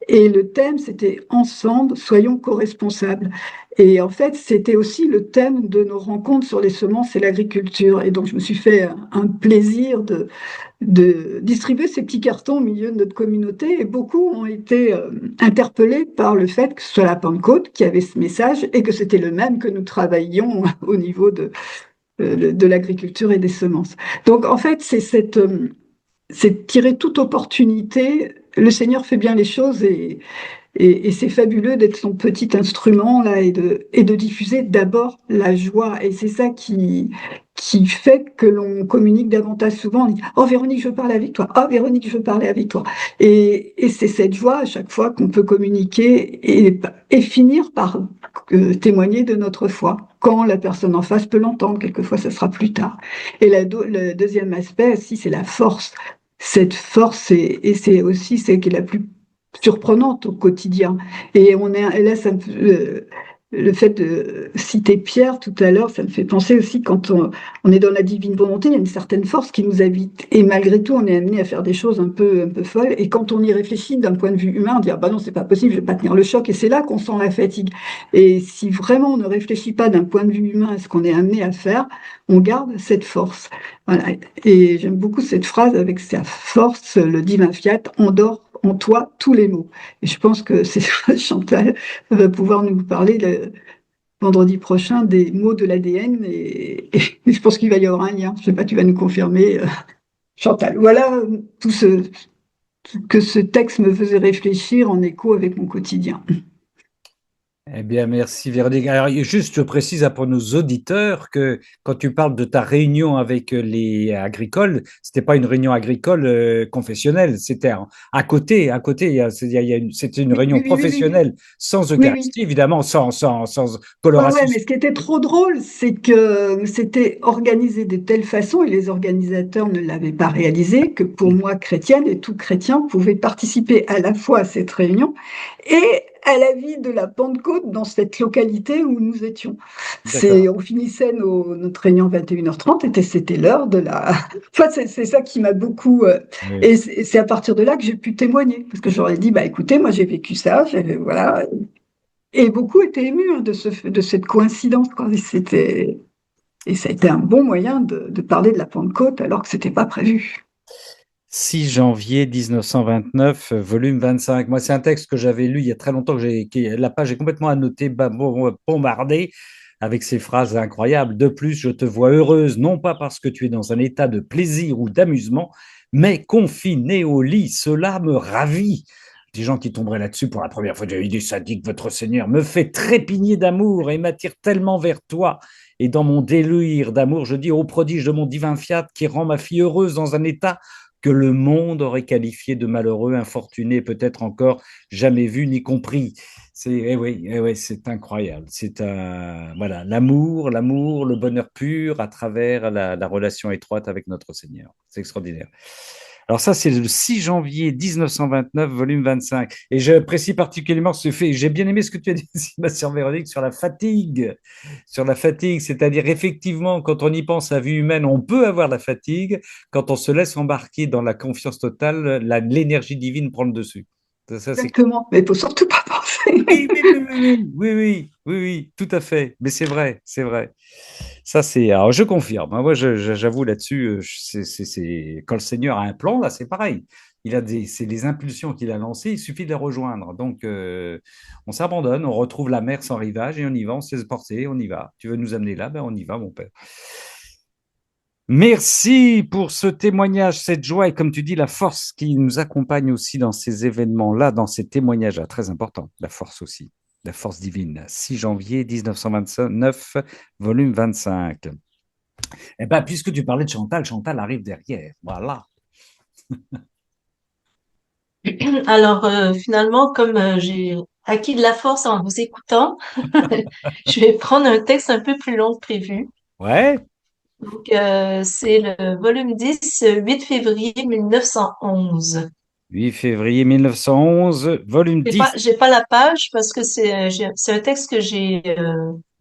Et le thème, c'était Ensemble, soyons co-responsables. Et en fait, c'était aussi le thème de nos rencontres sur les semences et l'agriculture. Et donc, je me suis fait un plaisir de distribuer ces petits cartons au milieu de notre communauté. Et beaucoup ont été interpellés par le fait que ce soit la Pentecôte qui avait ce message et que c'était le même que nous travaillions au niveau de l'agriculture et des semences. Donc, en fait, c'est tirer toute opportunité. Le Seigneur fait bien les choses et c'est fabuleux d'être son petit instrument là et de diffuser d'abord la joie. Et c'est ça qui fait que l'on communique davantage souvent. On dit « Oh Véronique, je veux parler avec toi. Oh Véronique, je veux parler avec toi. » Et c'est cette joie à chaque fois qu'on peut communiquer et finir par témoigner de notre foi. Quand la personne en face peut l'entendre, quelquefois ça sera plus tard. Et le deuxième aspect aussi, c'est la force. Cette force, et c'est aussi celle qui est la plus surprenante au quotidien. Et là, le fait de citer Pierre tout à l'heure, ça me fait penser aussi quand on est dans la divine volonté, il y a une certaine force qui nous habite. Et malgré tout, on est amené à faire des choses un peu folles. Et quand on y réfléchit d'un point de vue humain, on dit ah bah non, c'est pas possible, je vais pas tenir le choc. Et c'est là qu'on sent la fatigue. Et si vraiment on ne réfléchit pas d'un point de vue humain à ce qu'on est amené à faire, on garde cette force. Voilà. Et j'aime beaucoup cette phrase avec sa force, le divin fiat endort en toi tous les mots. Et je pense que Chantal va pouvoir nous parler vendredi prochain des mots de l'ADN et je pense qu'il va y avoir un lien. Je ne sais pas, tu vas nous confirmer, Chantal. Voilà que ce texte me faisait réfléchir en écho avec mon quotidien. Eh bien, merci Véronique. Alors, juste, je précise pour nos auditeurs que quand tu parles de ta réunion avec les agricoles, c'était pas une réunion agricole confessionnelle, c'était à côté, c'était une Oui, réunion oui, oui, oui, oui, professionnelle, sans oui, oui. Eucharistie, évidemment, sans Ouais, coloration. ouais, mais ce qui était trop drôle, c'est que c'était organisé de telle façon, et les organisateurs ne l'avaient pas réalisé, que pour moi, chrétienne, et tout chrétien pouvait participer à la fois à cette réunion et à la vie de la Pentecôte dans cette localité où nous étions. D'accord. On finissait notre réunion 21h30, et c'était l'heure de la... Enfin, c'est ça qui m'a beaucoup... Oui. et c'est à partir de là que j'ai pu témoigner, parce que j'aurais dit, bah écoutez, moi j'ai vécu ça, voilà. Et beaucoup étaient émus hein, de cette coïncidence, quoi. Et ça a été un bon moyen de parler de la Pentecôte alors que c'était pas prévu. 6 janvier 1929, volume 25. Moi, c'est un texte que j'avais lu il y a très longtemps, la page est complètement annotée, bombardée, avec ces phrases incroyables. De plus, je te vois heureuse, non pas parce que tu es dans un état de plaisir ou d'amusement, mais confinée au lit. Cela me ravit. Des gens qui tomberaient là-dessus pour la première fois, j'avais dit, ça dit que votre Seigneur me fait trépigner d'amour et m'attire tellement vers toi. Et dans mon délire d'amour, je dis au prodige de mon divin fiat qui rend ma fille heureuse dans un état que le monde aurait qualifié de malheureux, infortuné, peut-être encore jamais vu ni compris. Eh oui, c'est incroyable. Voilà, l'amour, le bonheur pur à travers la relation étroite avec notre Seigneur. C'est extraordinaire. Alors ça, c'est le 6 janvier 1929, volume 25. Et je précise particulièrement ce fait. J'ai bien aimé ce que tu as dit, ma sœur Véronique, sur la fatigue. Sur la fatigue, c'est-à-dire effectivement, quand on y pense à vie humaine, on peut avoir la fatigue. Quand on se laisse embarquer dans la confiance totale, l'énergie divine prend le dessus. Ça, c'est Exactement. Mais il faut surtout pas penser. oui, oui, oui, oui, oui, oui, oui, oui, tout à fait. Mais c'est vrai, c'est vrai. Ça, c'est. Alors, je confirme. Hein. Moi, j'avoue là-dessus, quand le Seigneur a un plan, là, c'est pareil. C'est les impulsions qu'il a lancées, il suffit de les rejoindre. Donc, on s'abandonne, on retrouve la mer sans rivage et on y va, on se laisse porter, on y va. Tu veux nous amener là, ben on y va, mon père. Merci pour ce témoignage, cette joie et comme tu dis, la force qui nous accompagne aussi dans ces événements-là, dans ces témoignages-là, très important, la force aussi, la force divine. 6 janvier 1929, volume 25. Eh bien, puisque tu parlais de Chantal, Chantal arrive derrière. Voilà. Alors, finalement, comme j'ai acquis de la force en vous écoutant, je vais prendre un texte un peu plus long que prévu. Ouais, Donc, c'est le volume 10, 8 février 1911. 8 février 1911, volume 10. J'ai pas la page parce que c'est un texte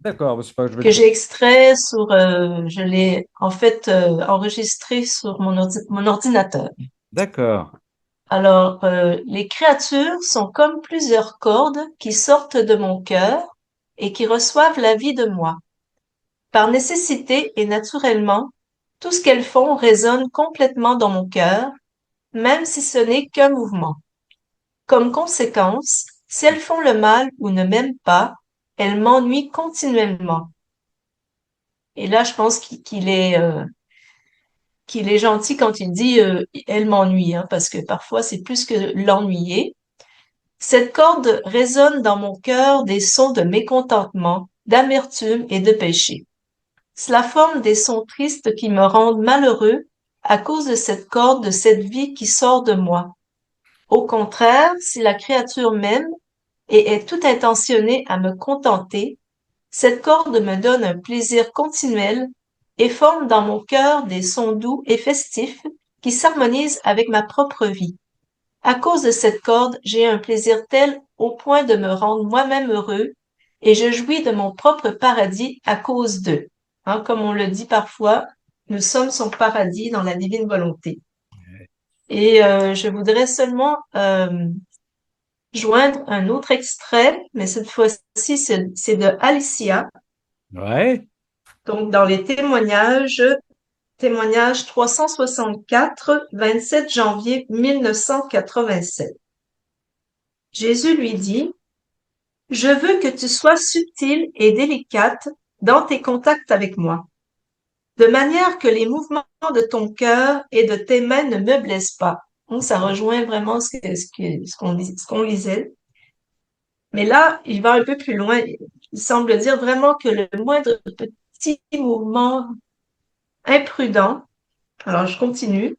D'accord, c'est pas, je vais que le j'ai extrait je l'ai en fait enregistré sur mon ordinateur. D'accord. Alors, les créatures sont comme plusieurs cordes qui sortent de mon cœur et qui reçoivent la vie de moi. Par nécessité et naturellement, tout ce qu'elles font résonne complètement dans mon cœur, même si ce n'est qu'un mouvement. Comme conséquence, si elles font le mal ou ne m'aiment pas, elles m'ennuient continuellement. Et là, je pense qu'il est gentil quand il dit elle m'ennuie, hein, parce que parfois c'est plus que l'ennuyer. Cette corde résonne dans mon cœur des sons de mécontentement, d'amertume et de péché. Cela forme des sons tristes qui me rendent malheureux à cause de cette corde, de cette vie qui sort de moi. Au contraire, si la créature m'aime et est tout intentionnée à me contenter, cette corde me donne un plaisir continuel et forme dans mon cœur des sons doux et festifs qui s'harmonisent avec ma propre vie. À cause de cette corde, j'ai un plaisir tel au point de me rendre moi-même heureux et je jouis de mon propre paradis à cause d'eux. Hein, comme on le dit parfois, nous sommes son paradis dans la divine volonté. Et je voudrais seulement joindre un autre extrait, mais cette fois-ci, c'est de Alicia. Ouais. Donc, dans les témoignage 364, 27 janvier 1987. Jésus lui dit, « Je veux que tu sois subtile et délicate dans tes contacts avec moi, de manière que les mouvements de ton cœur et de tes mains ne me blessent pas. » Donc, ça rejoint vraiment ce qu'on lisait. Mais là, il va un peu plus loin. Il semble dire vraiment que le moindre petit mouvement imprudent, alors je continue,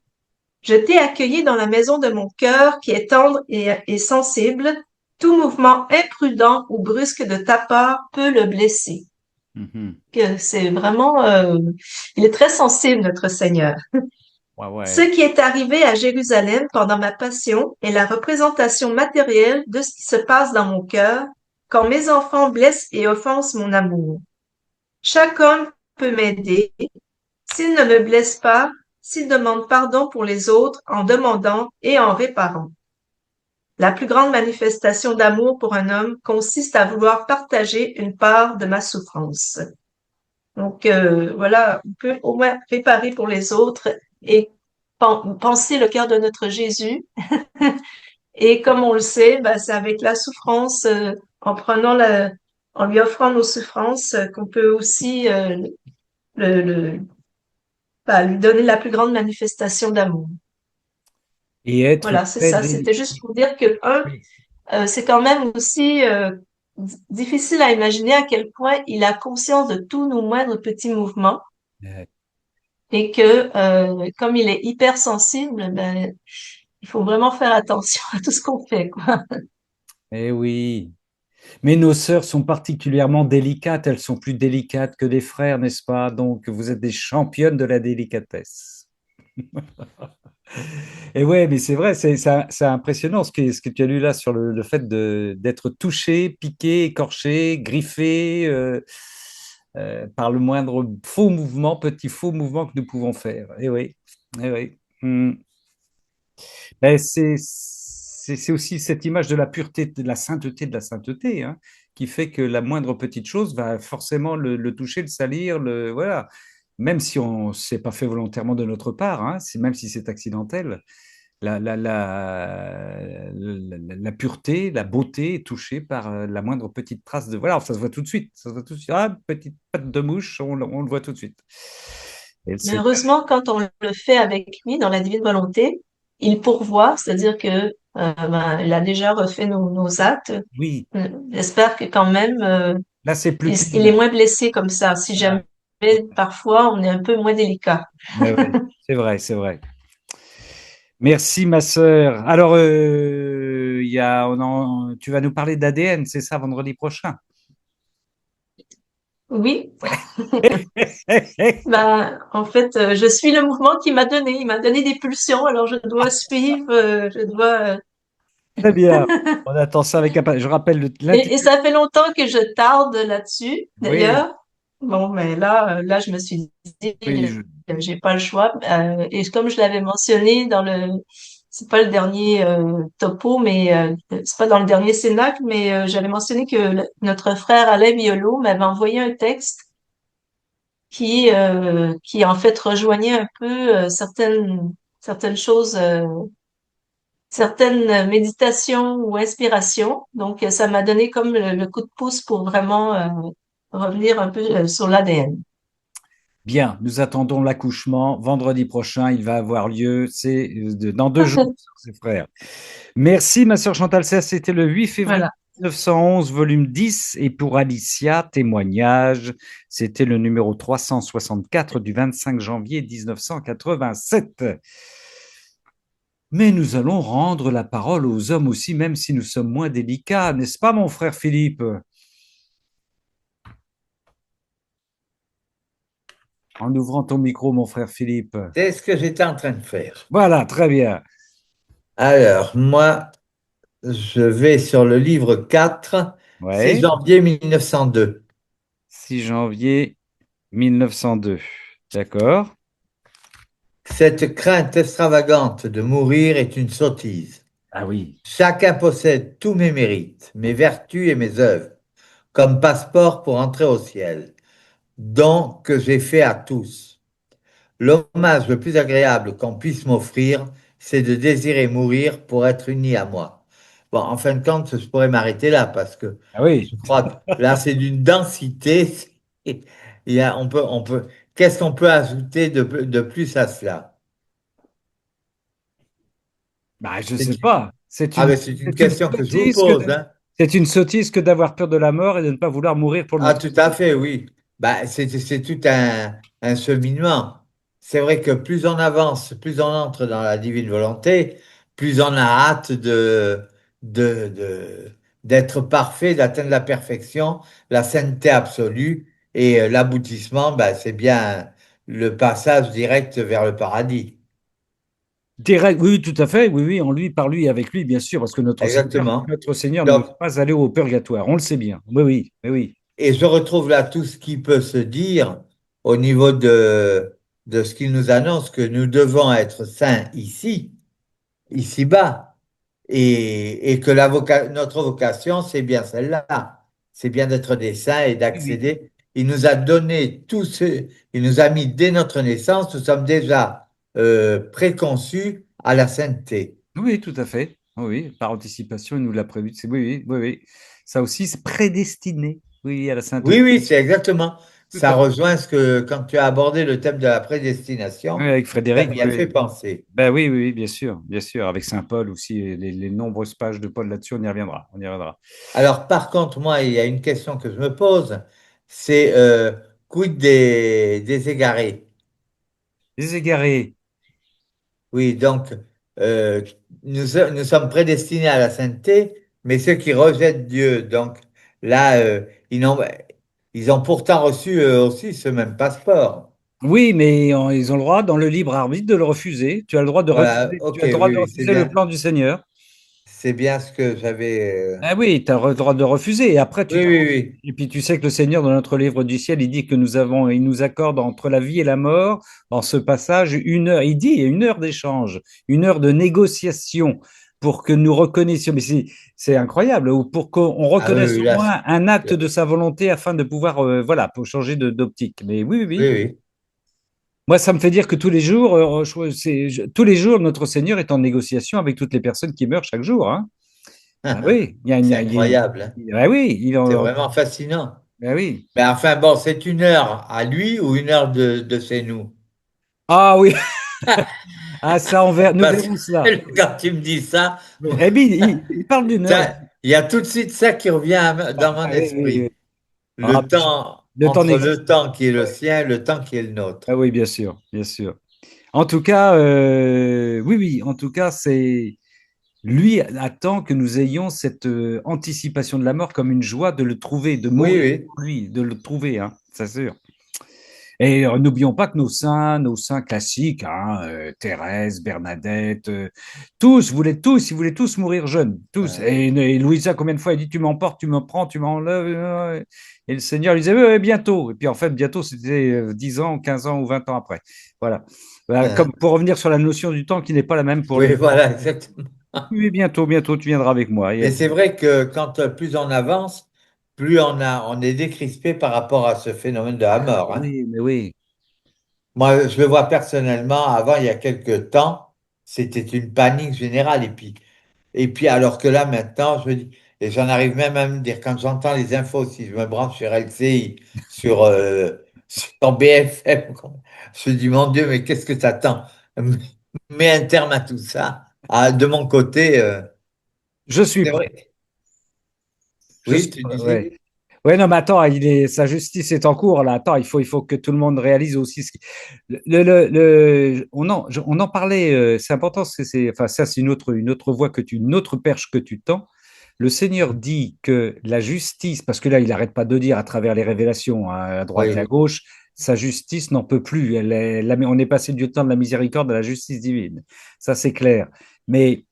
je t'ai accueilli dans la maison de mon cœur qui est tendre et sensible. Tout mouvement imprudent ou brusque de ta part peut le blesser. Mhm. Que c'est vraiment, il est très sensible, notre Seigneur. Ouais, Ce ouais. qui est arrivé à Jérusalem pendant ma passion est la représentation matérielle de ce qui se passe dans mon cœur quand mes enfants blessent et offensent mon amour. Chaque homme peut m'aider s'il ne me blesse pas, s'il demande pardon pour les autres en demandant et en réparant. La plus grande manifestation d'amour pour un homme consiste à vouloir partager une part de ma souffrance. Donc voilà, on peut au moins réparer pour les autres et penser le cœur de notre Jésus. Et comme on le sait, ben, c'est avec la souffrance, en lui offrant nos souffrances, qu'on peut aussi le, le- lui donner la plus grande manifestation d'amour. Et être Voilà, c'est très ça. C'était délicat. juste pour dire que, c'est quand même aussi difficile à imaginer à quel point il a conscience de tous nos moindres petits mouvements et que, comme il est hypersensible, ben, il faut vraiment faire attention à tout ce qu'on fait, quoi. Eh oui. Mais nos sœurs sont particulièrement délicates. Elles sont plus délicates que des frères, n'est-ce pas? Donc, vous êtes des championnes de la délicatesse. Et ouais, mais c'est vrai, c'est impressionnant ce que tu as lu là sur le fait d'être touché, piqué, écorché, griffé par le moindre faux mouvement, petit faux mouvement que nous pouvons faire. Et oui, et oui. Ben, c'est aussi cette image de la pureté, de la sainteté, hein, qui fait que la moindre petite chose va forcément le toucher, le salir, voilà. Même si on s'est pas fait volontairement de notre part, hein, même si c'est accidentel, la pureté, la beauté est touchée par la moindre petite trace de. Voilà, ça se voit tout de suite. Ça se voit tout de suite. Ah, petite patte de mouche, on le voit tout de suite. Et Mais heureusement, quand on le fait avec lui dans la divine volonté, il pourvoit, c'est-à-dire que ben, il a déjà refait nos actes. oui, J'espère que quand même, là, c'est plus il est clair. moins blessé comme ça. Si Voilà. jamais, parfois, on est un peu moins délicat. Ouais, ouais, c'est vrai, c'est vrai. Merci, ma sœur. Alors, tu vas nous parler d'ADN, c'est ça, vendredi prochain? Oui, ben, en fait, je suis le mouvement qu'il m'a donné. Il m'a donné des pulsions, alors je dois suivre, je dois. Très bien. On attend ça avec impatience. Je rappelle Et ça fait longtemps que je tarde là-dessus, Oui, d'ailleurs. Bon, mais là, je me suis dit, oui, j'ai pas le choix. Et comme je l'avais mentionné c'est pas le dernier topo, mais c'est pas dans le dernier Cénacle, mais j'avais mentionné que notre frère Alain Violo m'avait envoyé un texte qui en fait rejoignait un peu certaines choses, certaines méditations ou inspirations. Donc, ça m'a donné comme le coup de pouce pour vraiment revenir un peu sur l'ADN. bien. Nous attendons l'accouchement. Vendredi prochain, il va avoir lieu. C'est dans 2 jours, sœurs et frères. Merci, ma sœur Chantal. Ça, c'était le 8 février Voilà. 1911, volume 10. Et pour Alicia, témoignage, c'était le numéro 364 du 25 janvier 1987. Mais nous allons rendre la parole aux hommes aussi, même si nous sommes moins délicats, n'est-ce pas, mon frère Philippe? En ouvrant ton micro, mon frère Philippe. C'est ce que j'étais en train de faire. Voilà, très bien. Alors, moi, je vais sur le livre 4, 6 Ouais. janvier 1902. 6 janvier 1902. D'accord. Cette crainte extravagante de mourir est une sottise. Ah oui. Chacun possède tous mes mérites, mes vertus et mes œuvres, comme passeport pour entrer au ciel, don que j'ai fait à tous. L'hommage le plus agréable qu'on puisse m'offrir, c'est de désirer mourir pour être uni à moi. Bon, en fin de compte, je pourrais m'arrêter là parce que Ah oui. je crois que là, c'est d'une densité. Qu'est-ce qu'on peut ajouter de plus à cela? Bah, je C'est sais pas. ah, mais c'est une C'est une question que je vous sottise que pose, hein. C'est une sottise que d'avoir peur de la mort et de ne pas vouloir mourir pour le Ah, notre tout à fait, oui. Bah, c'est tout un cheminement. C'est vrai que plus on avance, plus on entre dans la divine volonté, plus on a hâte de, de- d'être parfait, d'atteindre la perfection, la sainteté absolue. Et l'aboutissement, bah, c'est bien le passage direct vers le paradis. Direct, oui, oui, tout à fait, oui, oui, en lui, par lui et avec lui, bien sûr, parce que Exactement. Notre Seigneur ne veut Donc, pas aller au purgatoire, on le sait bien. Oui, oui, oui, oui. et je retrouve là tout ce qui peut se dire au niveau de ce qu'il nous annonce, que nous devons être saints ici, ici-bas, et que notre vocation, c'est bien celle-là. C'est bien d'être des saints et Oui, oui. d'accéder. Il nous a donné tout ce, il nous a mis dès notre naissance, nous sommes déjà préconçus à la sainteté. Oui, tout à fait. Oui, oui, par anticipation, il nous l'a prévu. Oui, oui, oui, oui. Ça aussi, c'est prédestiné, oui, à la Oui, sainteté. oui, c'est exactement. Tout Ça à fait. rejoint ce que, quand tu as abordé le thème de la Oui, prédestination, avec tu as Frédéric, bien oui, fait oui. penser. Ben oui, oui, oui, bien sûr, avec Saint Paul aussi, et les nombreuses pages de Paul là-dessus, on y reviendra, on y reviendra. Alors, par contre, moi, il y a une question que je me pose, c'est quid des égarés? Les égarés, Oui, donc, euh, nous sommes prédestinés à la sainteté, mais ceux qui rejettent Dieu, donc là, ils ont pourtant reçu eux aussi ce même passeport. oui, mais ils ont le droit, dans le libre arbitre, de le refuser. Tu as le droit de Voilà, refuser, tu ok, as le droit oui, de oui, refuser le plan du Seigneur. c'est bien ce que j'avais. Ah oui, tu as le droit de refuser. Et après, tu Oui, te oui, rends- oui, Et puis tu sais que le Seigneur, dans notre livre du ciel, il dit que il nous accorde entre la vie et la mort, en ce passage, une heure. Il dit, il y a une heure d'échange, une heure de négociation pour que nous reconnaissions. Mais c'est incroyable, ou pour qu'on ah oui, reconnaisse oui, au là, moins un acte de sa volonté afin de pouvoir, voilà, pour changer d'optique. Mais oui, oui, oui, oui. oui. Moi, ça me fait dire que tous les jours, tous les jours, notre Seigneur est en négociation avec toutes les personnes qui meurent chaque jour, hein. Ah oui, C'est incroyable, hein. ah oui, C'est vraiment fascinant. ah oui. Mais enfin, bon, c'est une heure à lui ou une heure de chez nous? Ah oui, ah ça, nous Parce verrons cela. que quand tu me dis ça, Eh bien, il parle d'une heure. il y a tout de suite ça qui revient dans mon Ah oui, oui, oui. esprit. Ah, Le temps, le temps entre n'existe le pas. temps qui est le Ouais. sien et le temps qui est le Ah nôtre. oui, bien sûr, bien sûr. En tout cas, oui, oui, en tout cas, c'est lui attend que nous ayons cette anticipation de la mort comme une joie de le trouver, de Oui, mourir oui, pour lui, de le trouver, hein, c'est sûr. Et n'oublions pas que nos saints classiques, hein, Thérèse, Bernadette, ils voulaient tous mourir jeunes, tous. ouais, Et Louisa, combien de fois elle dit, tu m'emportes, tu me prends, tu m'enlèves. Et le Seigneur lui disait, oui, oui, bientôt. Et puis en fait, bientôt, c'était 10 ans, 15 ans ou 20 ans après. Voilà. Voilà, ouais. comme pour revenir sur la notion du temps qui n'est pas la même pour Oui, les. voilà, exactement. Oui, bientôt, bientôt, tu viendras avec moi. Mais c'est vrai que quand plus on avance, plus on est décrispé par rapport à ce phénomène de la mort, hein. Oui, mais oui. Moi, je le vois personnellement, avant, il y a quelques temps, c'était une panique générale. Et puis, alors que là, maintenant, je me dis, et j'en arrive même à me dire, quand j'entends les infos, si je me branche sur LCI, sur, sur BFM, je me dis, mon Dieu, mais qu'est-ce que t'attends? Mets un terme à tout ça. Ah, de mon côté, Je suis c'est prêt. vrai. Je Oui, suis tu prêt, disais? ouais. Ouais, non, mais attends, sa justice est en cours, là. Attends, il faut que tout le monde réalise aussi on en parlait, c'est important, enfin, ça, c'est une autre voie une autre perche que tu tends. Le Seigneur dit que la justice, parce que là, il n'arrête pas de dire à travers les révélations, hein, à droite et à Oui. gauche, sa justice n'en peut plus. On est passé du temps de la miséricorde à la justice divine. Ça, c'est clair. Mais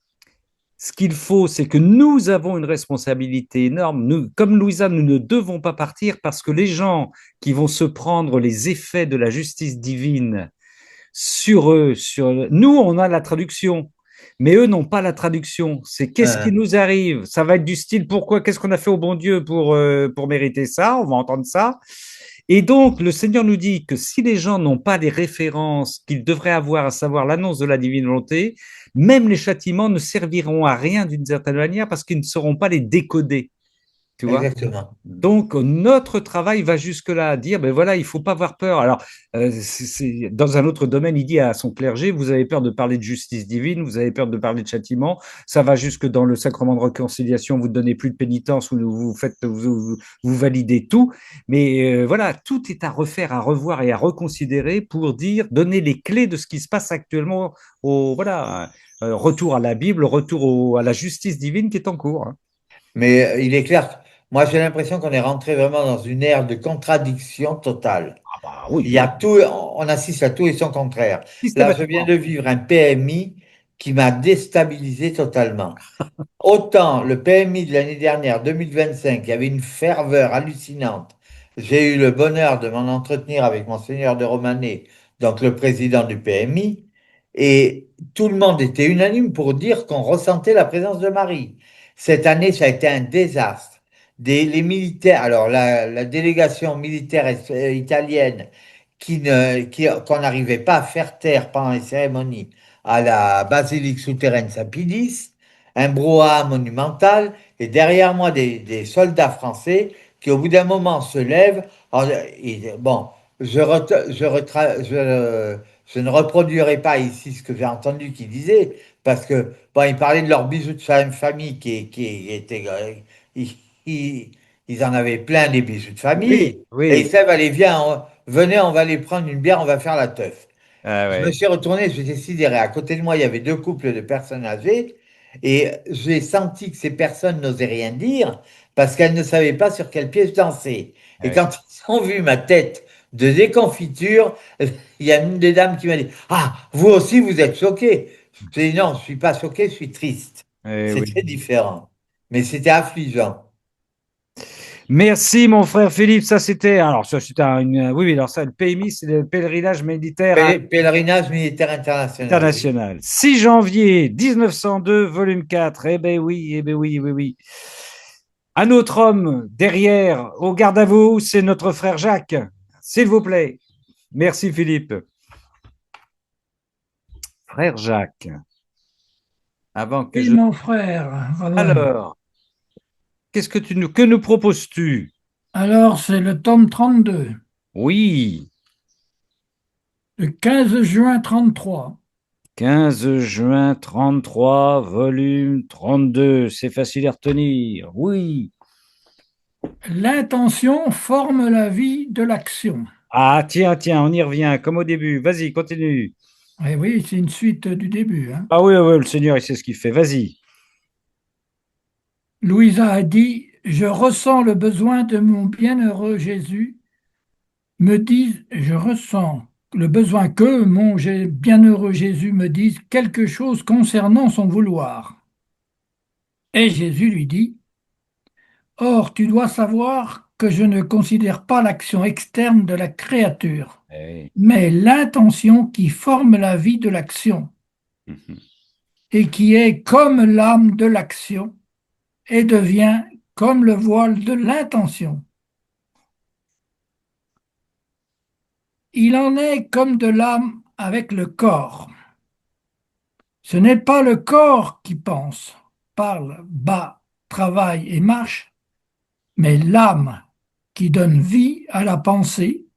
ce qu'il faut, c'est que nous avons une responsabilité énorme. Nous, comme Louisa, nous ne devons pas partir parce que les gens qui vont se prendre les effets de la justice divine sur eux, nous, on a la traduction, mais eux n'ont pas la traduction. C'est qu'est-ce qui Hein, nous arrive? Ça va être du style pourquoi? Qu'est-ce qu'on a fait au bon Dieu pour mériter ça? On va entendre ça. Et donc, le Seigneur nous dit que si les gens n'ont pas les références qu'ils devraient avoir, à savoir l'annonce de la divine volonté, même les châtiments ne serviront à rien d'une certaine manière parce qu'ils ne sauront pas les décoder. Tu vois? Exactement. Donc, notre travail va jusque-là, à dire, ben voilà, il ne faut pas avoir peur. Alors, dans un autre domaine, il dit à son clergé, vous avez peur de parler de justice divine, vous avez peur de parler de châtiment, ça va jusque dans le sacrement de réconciliation, vous ne donnez plus de pénitence, vous validez tout. Mais voilà, tout est à refaire, à revoir et à reconsidérer pour dire, donner les clés de ce qui se passe actuellement, voilà, retour à la Bible, retour à la justice divine qui est en cours, hein. Mais il est clair, moi j'ai l'impression qu'on est rentré vraiment dans une ère de contradiction totale. Ah bah Il oui, y a tout, on assiste à tout et son contraire. Là, je viens systématiquement. de vivre un PMI qui m'a déstabilisé totalement. Autant le PMI de l'année dernière, 2025, il y avait une ferveur hallucinante. J'ai eu le bonheur de m'en entretenir avec Monseigneur de Romanet, donc le président du PMI, et tout le monde était unanime pour dire qu'on ressentait la présence de Marie. Cette année, ça a été un désastre. Les militaires, alors la délégation militaire italienne qu'on n'arrivait pas à faire taire pendant les cérémonies à la basilique souterraine Saint-Pédis, un brouhaha monumental, et derrière moi des soldats français qui au bout d'un moment se lèvent. Alors, bon, je ne reproduirai pas ici ce que j'ai entendu qu'ils disaient, parce que bon, ils parlaient de leurs bijoux de famille qui étaient, ils, ils en avaient plein des bijoux de Oui, famille, et ils oui. savent, allez, viens, venez, on va aller prendre une bière, on va faire la teuf. Ah Je me ouais. suis retourné, j'étais sidéré. À côté de moi, il y avait deux couples de personnes âgées et j'ai senti que ces personnes n'osaient rien dire parce qu'elles ne savaient pas sur quel pied je dansais. Et Ouais. quand ils ont vu ma tête de déconfiture, il y a une des dames qui m'a dit: Ah, vous aussi, vous êtes choqué. J'ai dit: Non, je suis pas choqué, je suis triste. Oui. C'était différent. Mais c'était affligeant. Merci, mon frère Philippe. Ça, c'était oui, oui, alors ça, le PMI, c'est le pèlerinage militaire Pèlerinage militaire international, oui. international. 6 janvier 1902, volume 4. Eh ben oui, eh ben oui, oui, oui. Un autre homme derrière, au garde à vous, c'est notre frère Jacques. S'il vous plaît. Merci, Philippe. Frère Jacques, avant que Oui, je... mon frère, Rodolphe. Alors, que nous proposes-tu? Alors, c'est le tome 32, Oui, le 15 juin 33. 15 juin 33, volume 32. C'est facile à retenir. Oui. L'intention forme la vie de l'action. Ah, tiens, tiens, on y revient, comme au début. Vas-y, continue. Eh oui, c'est une suite du début, hein. Ah oui, oui, le Seigneur, il sait ce qu'il fait. Vas-y. Louisa a dit, je ressens le besoin de mon bienheureux Jésus, je ressens le besoin que mon bienheureux Jésus me dise quelque chose concernant son vouloir. Et Jésus lui dit, or, tu dois savoir que je ne considère pas l'action externe de la créature, Eh mais l'intention qui forme la vie de l'action oui. Mhm. et qui est comme l'âme de l'action et devient comme le voile de l'intention. Il en est comme de l'âme avec le corps. Ce n'est pas le corps qui pense, parle, bat, travaille et marche, mais l'âme qui donne vie à la pensée,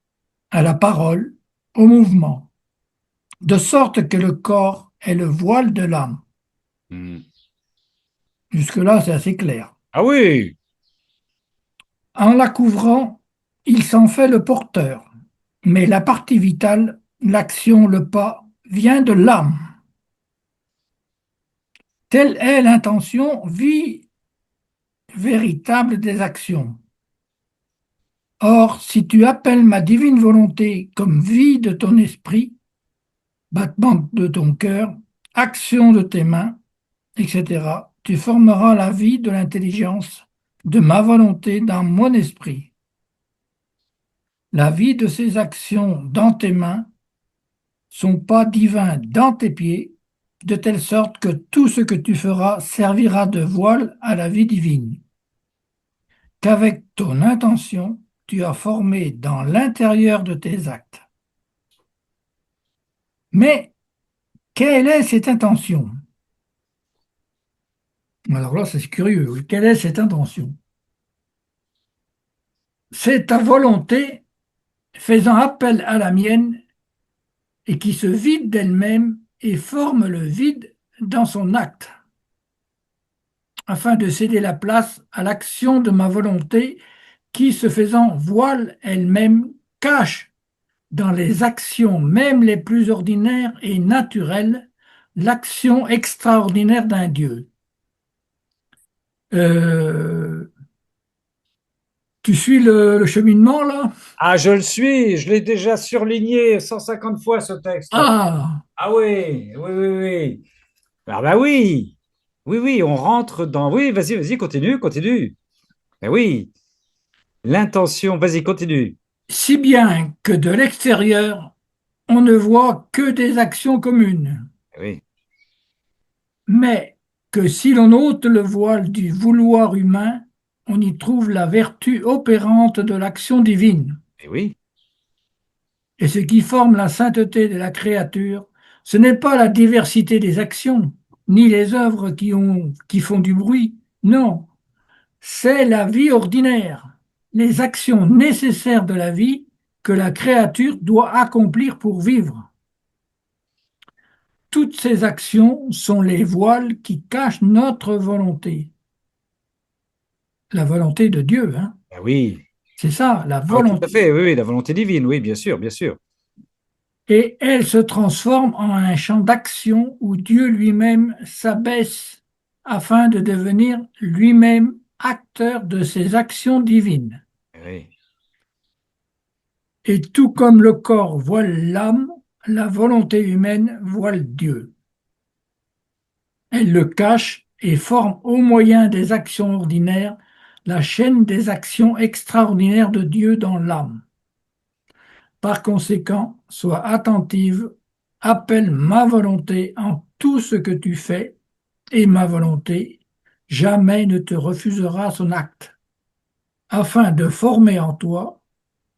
à la parole, au mouvement, de sorte que le corps est le voile de l'âme. Mhm. Jusque-là, c'est assez clair. Ah oui. En la couvrant, il s'en fait le porteur, mais la partie vitale, l'action, le pas, vient de l'âme. Telle est l'intention, vie véritable des actions. Or, si tu appelles ma divine volonté comme vie de ton esprit, battement de ton cœur, action de tes mains, etc., tu formeras la vie de l'intelligence de ma volonté dans mon esprit. La vie de ces actions dans tes mains sont pas divins dans tes pieds, de telle sorte que tout ce que tu feras servira de voile à la vie divine. Qu'avec ton intention, tu as formé dans l'intérieur de tes actes. Mais quelle est cette intention? Alors là, c'est curieux. Quelle est cette intention? c'est ta volonté faisant appel à la mienne et qui se vide d'elle-même et forme le vide dans son acte, afin de céder la place à l'action de ma volonté qui, se faisant voile elle-même, cache dans les actions même les plus ordinaires et naturelles l'action extraordinaire d'un Dieu. Euh, Tu suis le cheminement là? Ah, je le suis, je l'ai déjà surligné 150 fois ce texte. Ah, Ah oui, oui, oui, oui. Ah bah oui, oui, oui, on rentre dans... Oui, vas-y, vas-y, continue, continue. Ah oui, l'intention, vas-y, continue. si bien que de l'extérieur, on ne voit que des actions communes, Ah oui, mais que si l'on ôte le voile du vouloir humain, on y trouve la vertu opérante de l'action divine. eh oui, Et ce qui forme la sainteté de la créature, ce n'est pas la diversité des actions, ni les œuvres qui font du bruit, non, c'est la vie ordinaire, les actions nécessaires de la vie que la créature doit accomplir pour vivre. Toutes ces actions sont les voiles qui cachent notre volonté, la volonté de Dieu, hein. ah oui. C'est ça, la Ah, tout à volonté. fait, oui, oui, la volonté divine, oui, bien sûr, bien sûr. Et elle se transforme en un champ d'action où Dieu lui-même s'abaisse afin de devenir lui-même acteur de ses actions divines. Eh oui, Et tout comme le corps voile l'âme, la volonté humaine voile Dieu. Elle le cache et forme au moyen des actions ordinaires la chaîne des actions extraordinaires de Dieu dans l'âme. Par conséquent, sois attentive, appelle ma volonté en tout ce que tu fais, et ma volonté jamais ne te refusera son acte, afin de former en toi,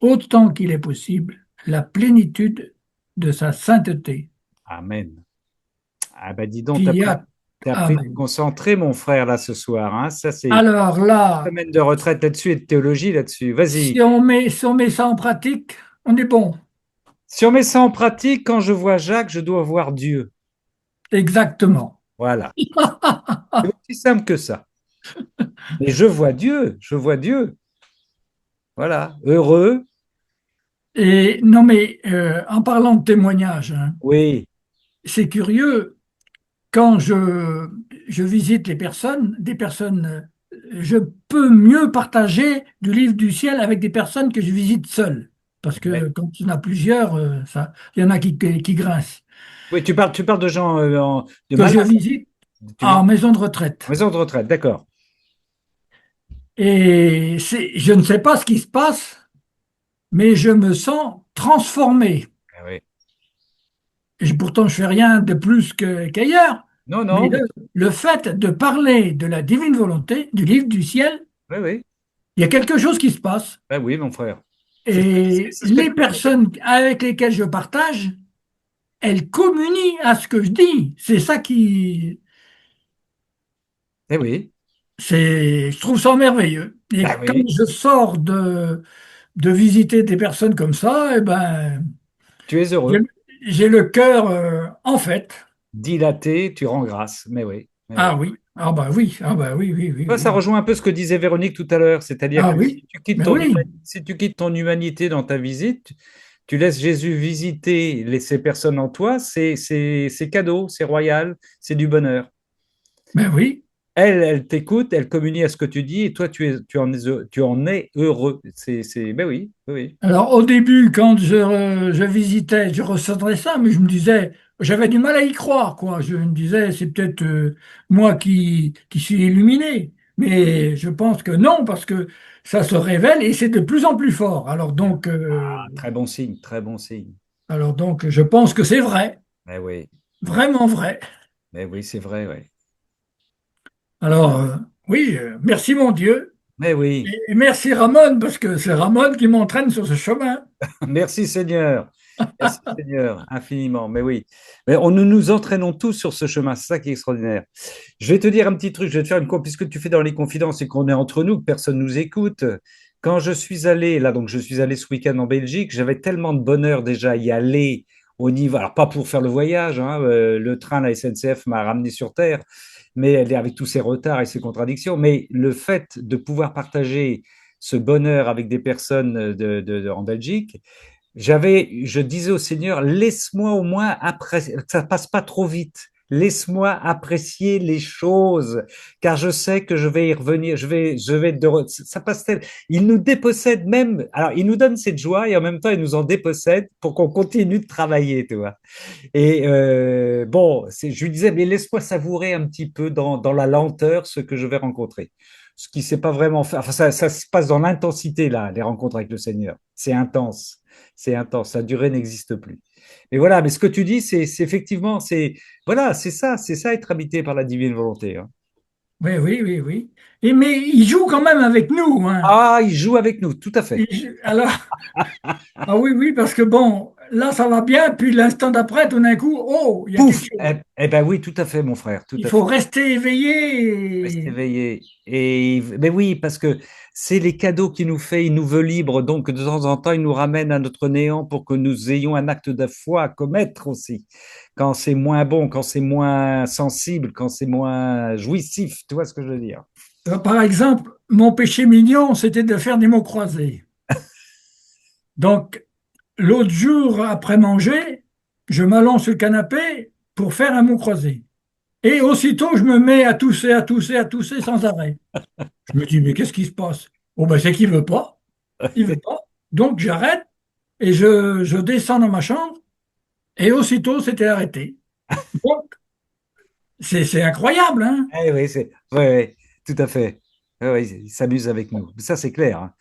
autant qu'il est possible, la plénitude de sa sainteté. amen. Ah bah dis donc, Qu'il y a. t'as appris à te Amen. concentrer, mon frère, là, ce soir, hein. Ça, c'est Alors une là, semaine de retraite là-dessus et de théologie là-dessus. Vas-y. si on met ça en pratique, on est bon. Si on met ça en pratique, quand je vois Jacques, je dois voir Dieu. Exactement. Voilà. C'est aussi simple que ça. Mais je vois Dieu, je vois Dieu. Voilà. Heureux, Et non, mais en parlant de témoignage, hein, oui. c'est curieux, quand je visite les personnes, des personnes, je peux mieux partager du livre du ciel avec des personnes que je visite seul. Parce Ouais. que quand il y en a plusieurs, il y en a qui grincent. Oui, tu parles de gens de Que je malades. visite Tu vis en maison de retraite. maison de retraite, d'accord. Et je ne sais pas ce qui se passe, mais je me sens transformé. Ah oui. Et pourtant, je fais rien de plus qu'ailleurs. Non, Mais non, le fait de parler de la divine volonté, du livre du ciel, oui, oui. il y a quelque chose qui se passe. Ben oui, mon frère. Et C'est ce que les personnes avec lesquelles je partage, elles communient à ce que je dis. C'est ça qui, Eh oui. je trouve ça merveilleux. Et Ben quand oui. je sors de visiter des personnes comme ça, eh ben, Tu es j'ai heureux. j'ai le cœur en fête. Dilaté, tu rends grâce. Mais oui. Mais oui. Ah oui, ah bah oui, ah bah oui, oui, oui, Ça oui. rejoint un peu ce que disait Véronique tout à l'heure, c'est-à-dire Ah que oui, mais oui, si tu quittes ton humanité dans ta visite, tu laisses Jésus visiter ces personnes en toi, c'est cadeau, c'est royal, c'est du bonheur. mais oui. Elle t'écoute, elle communie à ce que tu dis, et toi, tu en es heureux. Ben oui, oui, oui. Alors au début, quand je visitais, je ressentais ça, mais je me disais, j'avais du mal à y croire, quoi. Je me disais, c'est peut-être moi qui suis illuminé. Mais je pense que non, parce que ça se révèle et c'est de plus en plus fort. Ah, très bon signe, très bon signe. Alors donc, je pense que c'est vrai, Mais oui, mais, vraiment vrai. mais oui, c'est vrai, oui. Alors oui, merci mon Dieu Mais oui, et merci Ramon, parce que c'est Ramon qui m'entraîne sur ce chemin. merci Seigneur. Merci Seigneur, infiniment. Mais oui, mais nous nous entraînons tous sur ce chemin, c'est ça qui est extraordinaire. Je vais te dire un petit truc, je vais te faire puisque tu fais dans les confidences et qu'on est entre nous, que personne nous écoute. quand je suis allé, là, donc je suis allé ce week-end en Belgique, j'avais tellement de bonheur déjà à y aller au niveau, alors pas pour faire le voyage, hein, le train, la SNCF m'a ramené sur Terre, mais elle est avec tous ses retards et ses contradictions, mais le fait de pouvoir partager ce bonheur avec des personnes en Belgique, je disais au Seigneur, laisse-moi au moins apprécier, ça passe pas trop vite. Laisse-moi apprécier les choses, car je sais que je vais y revenir. Ça passe tel. Il nous dépossède même. Alors, il nous donne cette joie et en même temps, il nous en dépossède pour qu'on continue de travailler, tu vois. Et bon, je lui disais, mais laisse-moi savourer un petit peu dans la lenteur ce que je vais rencontrer. Ce qui s'est pas vraiment fait. Enfin, ça se passe dans l'intensité, là, les rencontres avec le Seigneur. C'est intense. C'est intense. Sa durée n'existe plus. Mais voilà, mais ce que tu dis, c'est effectivement, voilà, c'est ça être habité par la divine volonté, hein. Oui, oui, oui, oui. Mais il joue quand même avec nous, hein. Ah, il joue avec nous, tout à fait. Alors, ah oui, oui, parce que bon, là, ça va bien, puis l'instant d'après, tout d'un coup, oh, il y a quelque Pouf! chose. Eh ben oui, tout à fait, mon frère, tout Il à faut fait. rester Reste éveillé. éveillé. Mais oui, parce que c'est les cadeaux qu'il nous fait, il nous veut libres, donc de temps en temps, il nous ramène à notre néant pour que nous ayons un acte de foi à commettre aussi. Quand c'est moins bon, quand c'est moins sensible, quand c'est moins jouissif, tu vois ce que je veux dire? Par exemple, mon péché mignon, c'était de faire des mots croisés. Donc, l'autre jour, après manger, je m'allonge sur le canapé pour faire un mot croisé. Et aussitôt, je me mets à tousser, à tousser, à tousser sans arrêt. Je me dis, mais qu'est-ce qui se passe? Oh, ben, c'est qu'il veut pas. Il veut pas. Donc, j'arrête et je descends dans ma chambre et aussitôt, c'était arrêté. Donc, c'est incroyable, hein? Eh oui, ouais, tout à fait. Ouais, ouais, il s'amuse avec nous. Ça, c'est clair, hein.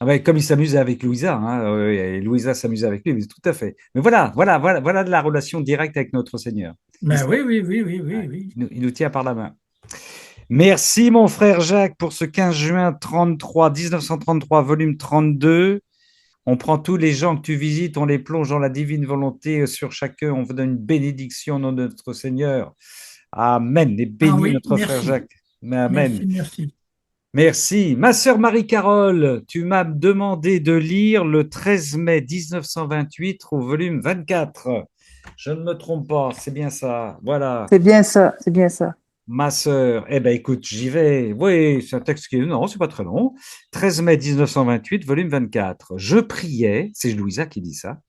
Ah ouais, comme il s'amuse avec Louisa, hein, et Louisa s'amuse avec lui, mais tout à fait. Mais voilà de la relation directe avec notre Seigneur. Ben oui, oui, oui, oui, oui, oui. Il nous tient par la main. Merci, mon frère Jacques, pour ce 15 juin 1933, volume 32. On prend tous les gens que tu visites, on les plonge dans la divine volonté sur chacun. On vous donne une bénédiction au nom de notre Seigneur. Amen. Et Ah bénis oui, notre frère merci. Jacques. Amen. Merci, merci. Merci. Ma sœur Marie-Carole, tu m'as demandé de lire le 13 mai 1928 au volume 24. Je ne me trompe pas, c'est bien ça. Voilà. C'est bien ça, c'est bien ça. Ma sœur, eh ben écoute, j'y vais. Oui, c'est un texte qui est, non, c'est pas très long. 13 mai 1928, volume 24. Je priais, c'est Louisa qui dit ça.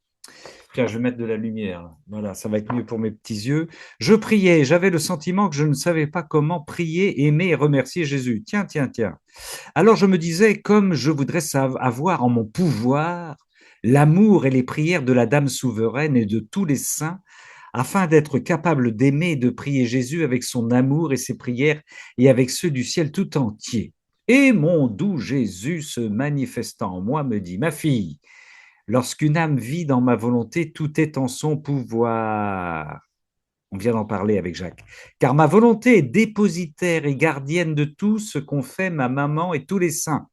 Tiens, je vais mettre de la lumière. Voilà, ça va être mieux pour mes petits yeux. Je priais, j'avais le sentiment que je ne savais pas comment prier, aimer et remercier Jésus. Tiens, tiens, tiens. Alors je me disais, comme je voudrais avoir en mon pouvoir l'amour et les prières de la Dame souveraine et de tous les saints, afin d'être capable d'aimer et de prier Jésus avec son amour et ses prières et avec ceux du ciel tout entier. Et mon doux Jésus se manifestant en moi me dit, ma fille, lorsqu'une âme vit dans ma volonté, tout est en son pouvoir. On vient d'en parler avec Jacques. Car ma volonté est dépositaire et gardienne de tout ce qu'ont fait ma maman et tous les saints.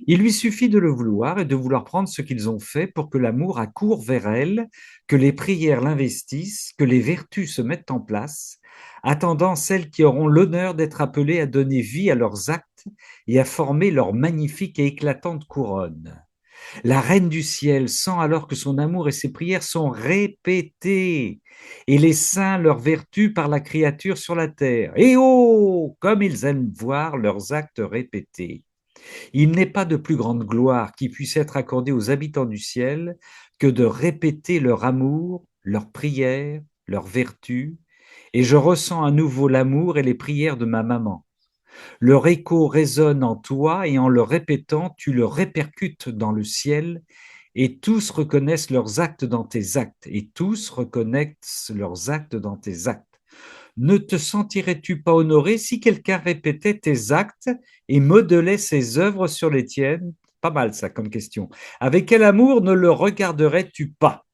Il lui suffit de le vouloir et de vouloir prendre ce qu'ils ont fait pour que l'amour accourt vers elle, que les prières l'investissent, que les vertus se mettent en place, attendant celles qui auront l'honneur d'être appelées à donner vie à leurs actes et à former leur magnifique et éclatante couronne. La reine du ciel sent alors que son amour et ses prières sont répétés, et les saints leurs vertus par la créature sur la terre. Et oh, comme ils aiment voir leurs actes répétés. Il n'est pas de plus grande gloire qui puisse être accordée aux habitants du ciel que de répéter leur amour, leurs prières, leurs vertus, et je ressens à nouveau l'amour et les prières de ma maman. Leur écho résonne en toi et en le répétant, tu le répercutes dans le ciel et tous reconnaissent leurs actes dans tes actes et tous reconnaissent leurs actes dans tes actes. Ne te sentirais-tu pas honoré si quelqu'un répétait tes actes et modelait ses œuvres sur les tiennes? Pas mal ça comme question. Avec quel amour ne le regarderais-tu pas?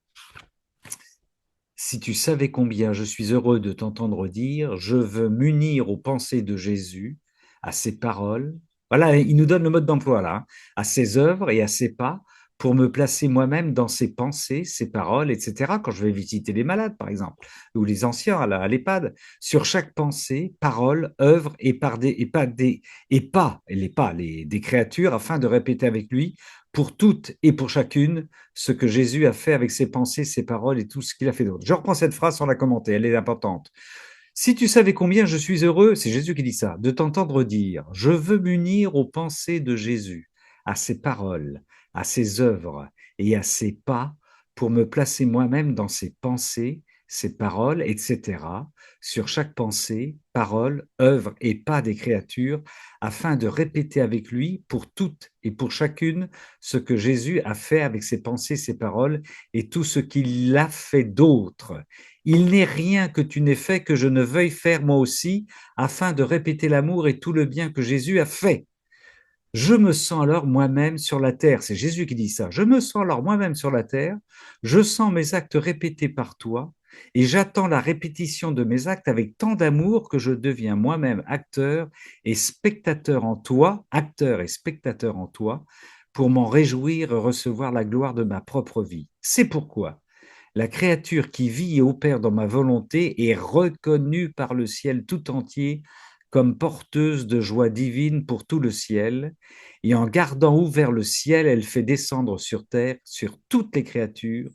Si tu savais combien je suis heureux de t'entendre dire, je veux m'unir aux pensées de Jésus, à ses paroles. Voilà, il nous donne le mode d'emploi là, hein, à ses œuvres et à ses pas, pour me placer moi-même dans ses pensées, ses paroles, etc. Quand je vais visiter les malades, par exemple, ou les anciens à l'EHPAD, sur chaque pensée, parole, œuvre et par des, et pas des, et pas, et les pas, des créatures, afin de répéter avec lui pour toutes et pour chacune ce que Jésus a fait avec ses pensées, ses paroles et tout ce qu'il a fait d'autre. Je reprends cette phrase sans la commenter, elle est importante. Si tu savais combien je suis heureux, c'est Jésus qui dit ça, de t'entendre dire, je veux m'unir aux pensées de Jésus, à ses paroles, à ses œuvres et à ses pas pour me placer moi-même dans ses pensées, ses paroles, etc., sur chaque pensée, parole, œuvre et pas des créatures, afin de répéter avec lui pour toutes et pour chacune ce que Jésus a fait avec ses pensées, ses paroles et tout ce qu'il a fait d'autre. Il n'est rien que tu n'aies fait que je ne veuille faire moi aussi, afin de répéter l'amour et tout le bien que Jésus a fait. Je me sens alors moi-même sur la terre. C'est Jésus qui dit ça. Je me sens alors moi-même sur la terre. Je sens mes actes répétés par toi et j'attends la répétition de mes actes avec tant d'amour que je deviens moi-même acteur et spectateur en toi, acteur et spectateur en toi, pour m'en réjouir et recevoir la gloire de ma propre vie. C'est pourquoi la créature qui vit et opère dans ma volonté est reconnue par le ciel tout entier comme porteuse de joie divine pour tout le ciel, et en gardant ouvert le ciel, elle fait descendre sur terre, sur toutes les créatures,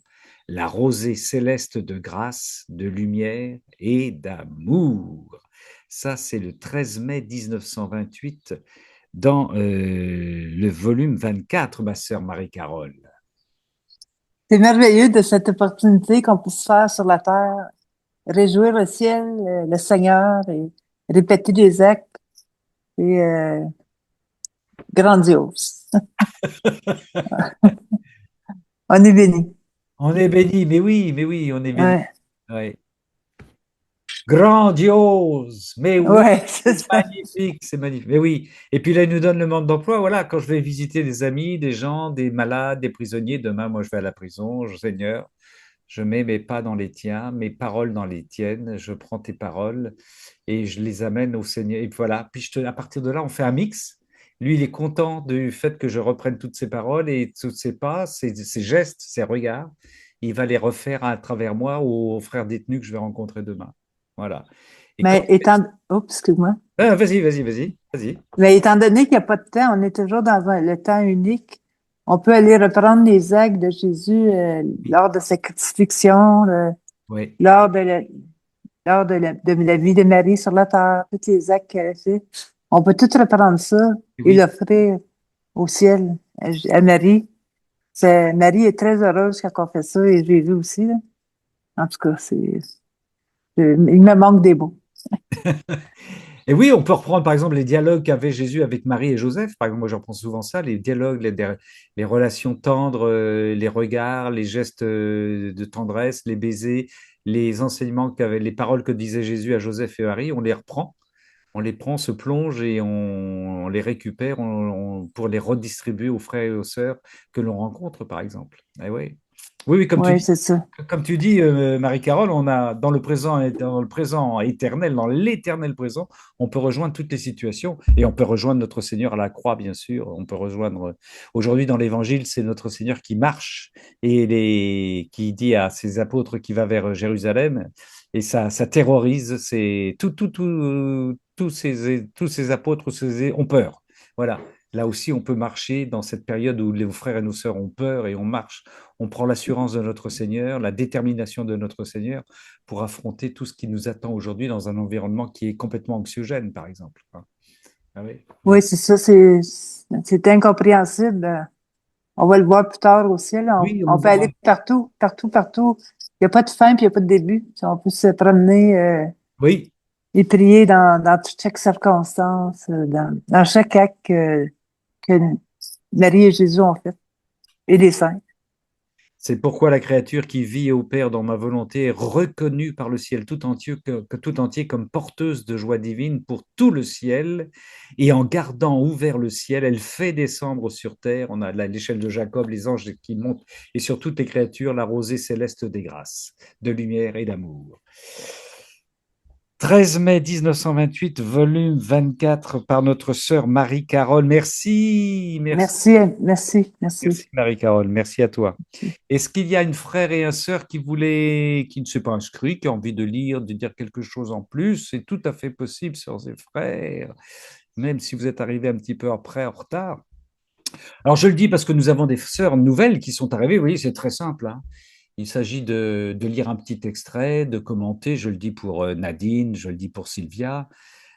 la rosée céleste de grâce, de lumière et d'amour. Ça, c'est le 13 mai 1928 dans le volume 24, ma sœur Marie-Carole. C'est merveilleux de cette opportunité qu'on puisse faire sur la terre, réjouir le ciel, le Seigneur et répéter des actes. C'est grandiose. On est béni. On est béni, mais oui, on est béni. Ouais, Ouais. Grandiose, mais oui, ouais, c'est c'est ça. magnifique, c'est magnifique. Mais oui, et puis là, il nous donne le mode d'emploi. Voilà, quand je vais visiter des amis, des gens, des malades, des prisonniers, demain, moi, je vais à la prison, Seigneur, je mets mes pas dans les tiens, mes paroles dans les tiennes, je prends tes paroles et je les amène au Seigneur. Et voilà, puis à partir de là, on fait un mix. Lui, il est content du fait que je reprenne toutes ses paroles et tous ses pas, ses gestes, ses regards. Il va les refaire à travers moi aux frères détenus que je vais rencontrer demain. Voilà. Et quand... Mais étant, oups, excuse-moi. Ah, vas-y. Mais étant donné qu'il n'y a pas de temps, on est toujours dans le temps unique. On peut aller reprendre les actes de Jésus lors de sa crucifixion, Oui, lors de la vie de Marie sur la terre, tous les actes qu'elle a fait. On peut tout reprendre ça et oui. l'offrir au ciel à Marie. Marie est très heureuse quand on fait ça et Jésus aussi, là. En tout cas, il me manque des mots. Et oui, on peut reprendre par exemple les dialogues qu'avait Jésus avec Marie et Joseph. Par exemple, moi, je reprends souvent ça, les dialogues, les relations tendres, les regards, les gestes de tendresse, les baisers, les enseignements les paroles que disait Jésus à Joseph et Marie, on les prend, on se plonge et on les récupère pour les redistribuer aux frères et aux sœurs que l'on rencontre, par exemple. Eh oui. Oui, oui, Oui, c'est ça. comme tu dis, Marie-Carole, on a dans le présent éternel, dans l'éternel présent, on peut rejoindre toutes les situations et on peut rejoindre notre Seigneur à la croix, bien sûr. On peut rejoindre, aujourd'hui dans l'Évangile, c'est notre Seigneur qui marche et qui dit à ses apôtres qu'il va vers Jérusalem et ça terrorise, tous ces apôtres ont peur. Voilà. Là aussi, on peut marcher dans cette période où les frères et nos sœurs ont peur et on marche, on prend l'assurance de notre Seigneur, la détermination de notre Seigneur pour affronter tout ce qui nous attend aujourd'hui dans un environnement qui est complètement anxiogène, par exemple. Ah oui. Oui, c'est ça, c'est incompréhensible. On va le voir plus tard au ciel. Oui, on On peut verra. aller partout, partout, partout. Il n'y a pas de fin puis il n'y a pas de début. On peut se promener Oui, et prier dans chaque circonstance, dans chaque acte que Marie et Jésus ont fait, et les saints. c'est pourquoi la créature qui vit et opère dans ma volonté est reconnue par le ciel tout entier comme porteuse de joie divine pour tout le ciel. Et en gardant ouvert le ciel, elle fait descendre sur terre, on a l'échelle de Jacob, les anges qui montent, et sur toutes les créatures, la rosée céleste des grâces, de lumière et d'amour. 13 mai 1928, volume 24 par notre sœur Marie-Carole. Merci, merci. Merci Marie-Carole, merci à toi. Est-ce qu'il y a une frère et une sœur qui ne s'est pas inscrit, qui a envie de lire, de dire quelque chose en plus? C'est tout à fait possible, sœurs et frères, même si vous êtes arrivés un petit peu après, en retard. Alors je le dis parce que nous avons des sœurs nouvelles qui sont arrivées, oui, c'est très simple, hein. Il s'agit de lire un petit extrait, de commenter, je le dis pour Nadine, je le dis pour Sylvia,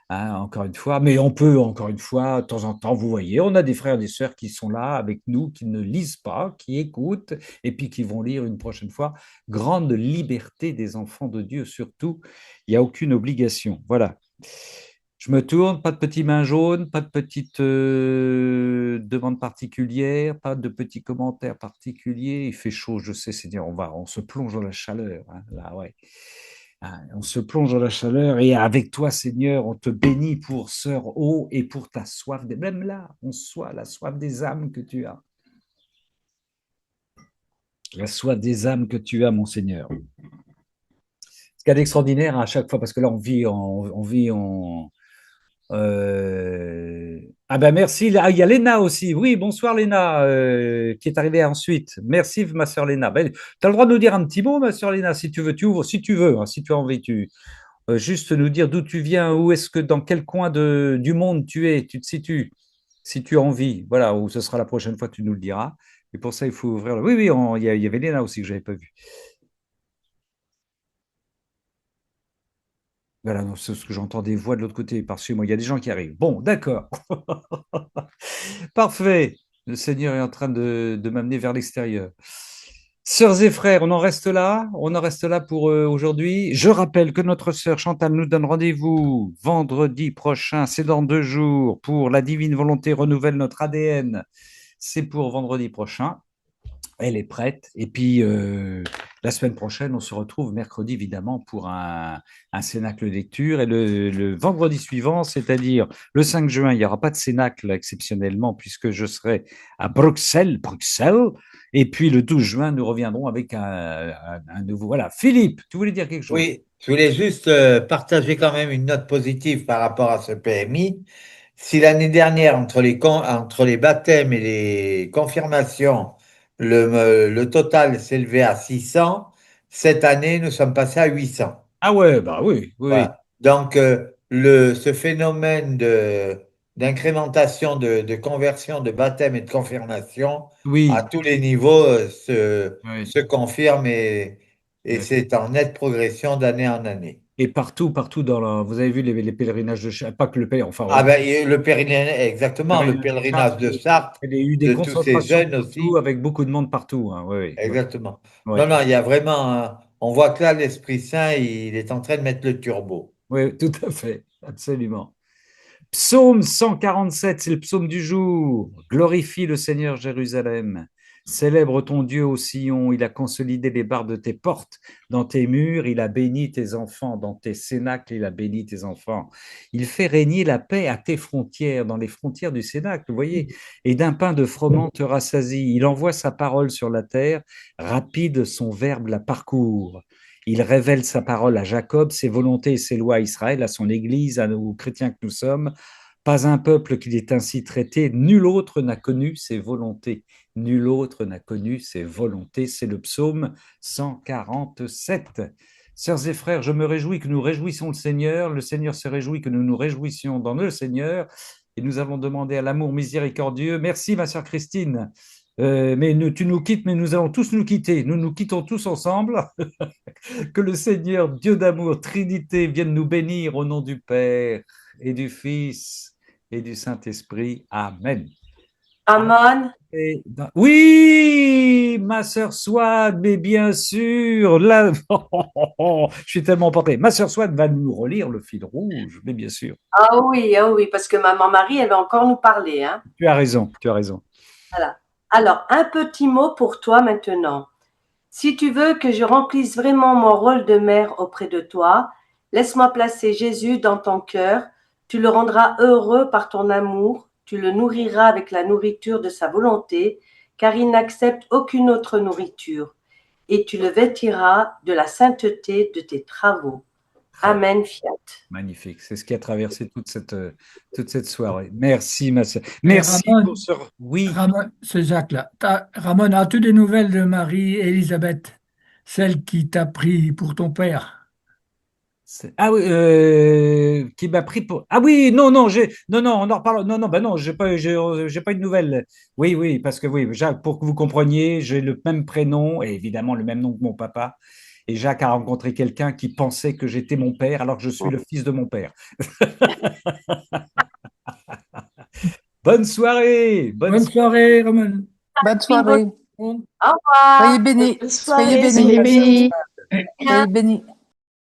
hein, encore une fois, mais on peut, encore une fois, de temps en temps, vous voyez, on a des frères et des sœurs qui sont là avec nous, qui ne lisent pas, qui écoutent, et puis qui vont lire une prochaine fois. Grande liberté des enfants de Dieu, surtout, il n'y a aucune obligation. Voilà. Je me tourne, pas de petites mains jaunes, pas de petites demandes particulières, pas de petits commentaires particuliers. Il fait chaud, je sais, Seigneur, on se plonge dans la chaleur, hein, là, ouais. Hein, on se plonge dans la chaleur et avec toi, Seigneur, on te bénit pour Sœur O et pour ta soif, même là, on soit la soif des âmes que tu as. La soif des âmes que tu as, mon Seigneur. Ce qu'il y a d'extraordinaire à chaque fois, parce que là, on vit en Ah ben merci. Il y a Léna aussi. Oui, bonsoir Léna, qui est arrivée ensuite. Merci ma sœur Léna. Ben, tu as le droit de nous dire un petit mot, ma sœur Léna, si tu veux. Tu ouvres, si tu veux, hein, si tu as envie. Juste nous dire d'où tu viens, où est-ce que, dans quel coin du monde tu es, tu te situes, si tu as envie. Voilà, ou ce sera la prochaine fois, tu nous le diras. Et pour ça, il faut ouvrir. Oui, oui, il y avait Léna aussi que je n'avais pas vu. Voilà, non, c'est ce que j'entends des voix de l'autre côté, par chez moi. Il y a des gens qui arrivent. Bon, d'accord. Parfait. Le Seigneur est en train de m'amener vers l'extérieur. Sœurs et frères, on en reste là. On en reste là pour aujourd'hui. Je rappelle que notre sœur Chantal nous donne rendez-vous vendredi prochain. C'est dans 2 jours pour La Divine Volonté renouvelle notre ADN. C'est pour vendredi prochain. Elle est prête. Et puis, la semaine prochaine, on se retrouve mercredi, évidemment, pour un cénacle lecture. Et le vendredi suivant, c'est-à-dire le 5 juin, il n'y aura pas de cénacle exceptionnellement, puisque je serai à Bruxelles. Et puis, le 12 juin, nous reviendrons avec un nouveau. Voilà. Philippe, tu voulais dire quelque chose? Oui, je voulais juste partager quand même une note positive par rapport à ce PMI. Si l'année dernière, entre les baptêmes et les confirmations, le total s'élevait à 600, cette année, nous sommes passés à 800. Ah ouais, bah oui, oui. Voilà. Donc, ce phénomène d'incrémentation, de conversion, de baptême et de confirmation Oui, à tous les niveaux oui. se confirme et Oui. c'est en nette progression d'année en année. Et partout vous avez vu les pèlerinages pas que le pèlerin, enfin, Ah ben, et le pèlerinage, exactement, le pèlerinage de Sarthe, il y a eu des de tous ces concentrations jeunes partout, aussi, avec beaucoup de monde partout, hein. Oui, oui, oui. exactement. Ouais. Non, non, il y a vraiment, on voit que là, l'Esprit Saint, il est en train de mettre le turbo. Oui, tout à fait, absolument. Psaume 147, c'est le psaume du jour. Glorifie le Seigneur Jérusalem. Célèbre ton Dieu au Sion. Il a consolidé les barres de tes portes. Dans tes murs, il a béni tes enfants. Dans tes cénacles, il a béni tes enfants. Il fait régner la paix à tes frontières, dans les frontières du cénacle, vous voyez. Et d'un pain de froment te rassasie. Il envoie sa parole sur la terre. Rapide, son verbe la parcourt. Il révèle sa parole à Jacob, ses volontés et ses lois à Israël, à son Église, aux chrétiens que nous sommes. Pas un peuple qu'il est ainsi traité, nul autre n'a connu ses volontés. Nul autre n'a connu ses volontés. C'est le psaume 147. Sœurs et frères, je me réjouis que nous réjouissons le Seigneur se réjouit que nous nous réjouissions dans le Seigneur, et nous avons demandé à l'amour miséricordieux. Merci ma sœur Christine. Tu nous quittes, mais nous allons tous nous quitter. Nous nous quittons tous ensemble. Que le Seigneur, Dieu d'amour, Trinité, vienne nous bénir au nom du Père et du Fils et du Saint-Esprit. Amen. Amen. Oui, ma sœur Swan, mais bien sûr, là, je suis tellement emporté. Ma sœur Swan va nous relire le fil rouge, mais bien sûr. Ah oui, parce que maman Marie, elle va encore nous parler, hein. Tu as raison, tu as raison. Voilà. Alors, un petit mot pour toi maintenant. Si tu veux que je remplisse vraiment mon rôle de mère auprès de toi, laisse-moi placer Jésus dans ton cœur. Tu le rendras heureux par ton amour. Tu le nourriras avec la nourriture de sa volonté, car il n'accepte aucune autre nourriture. Et tu le vêtiras de la sainteté de tes travaux. Amen, fiat. Magnifique. C'est ce qui a traversé toute cette soirée. Merci, ma sœur. Et Merci Ramon, pour ce... Oui. Ramon, c'est Jacques là. Ramon, as-tu des nouvelles de Marie-Élisabeth, celle qui t'a pris pour ton père? Ah oui, qui m'a pris pour. Ah oui, non, non, non, non, on en reparle. Non, non, ben non, j'ai pas eu de nouvelles. Oui, oui, parce que oui, Jacques, pour que vous compreniez, j'ai le même prénom et évidemment le même nom que mon papa. Et Jacques a rencontré quelqu'un qui pensait que j'étais mon père, alors que je suis le fils de mon père. Bonne soirée, Bonne soirée, Ramon. Bonne soirée. Au revoir. Soyez bénis. Bonne Soyez soirée, bénis. Soyez bénis. Soyez bénis.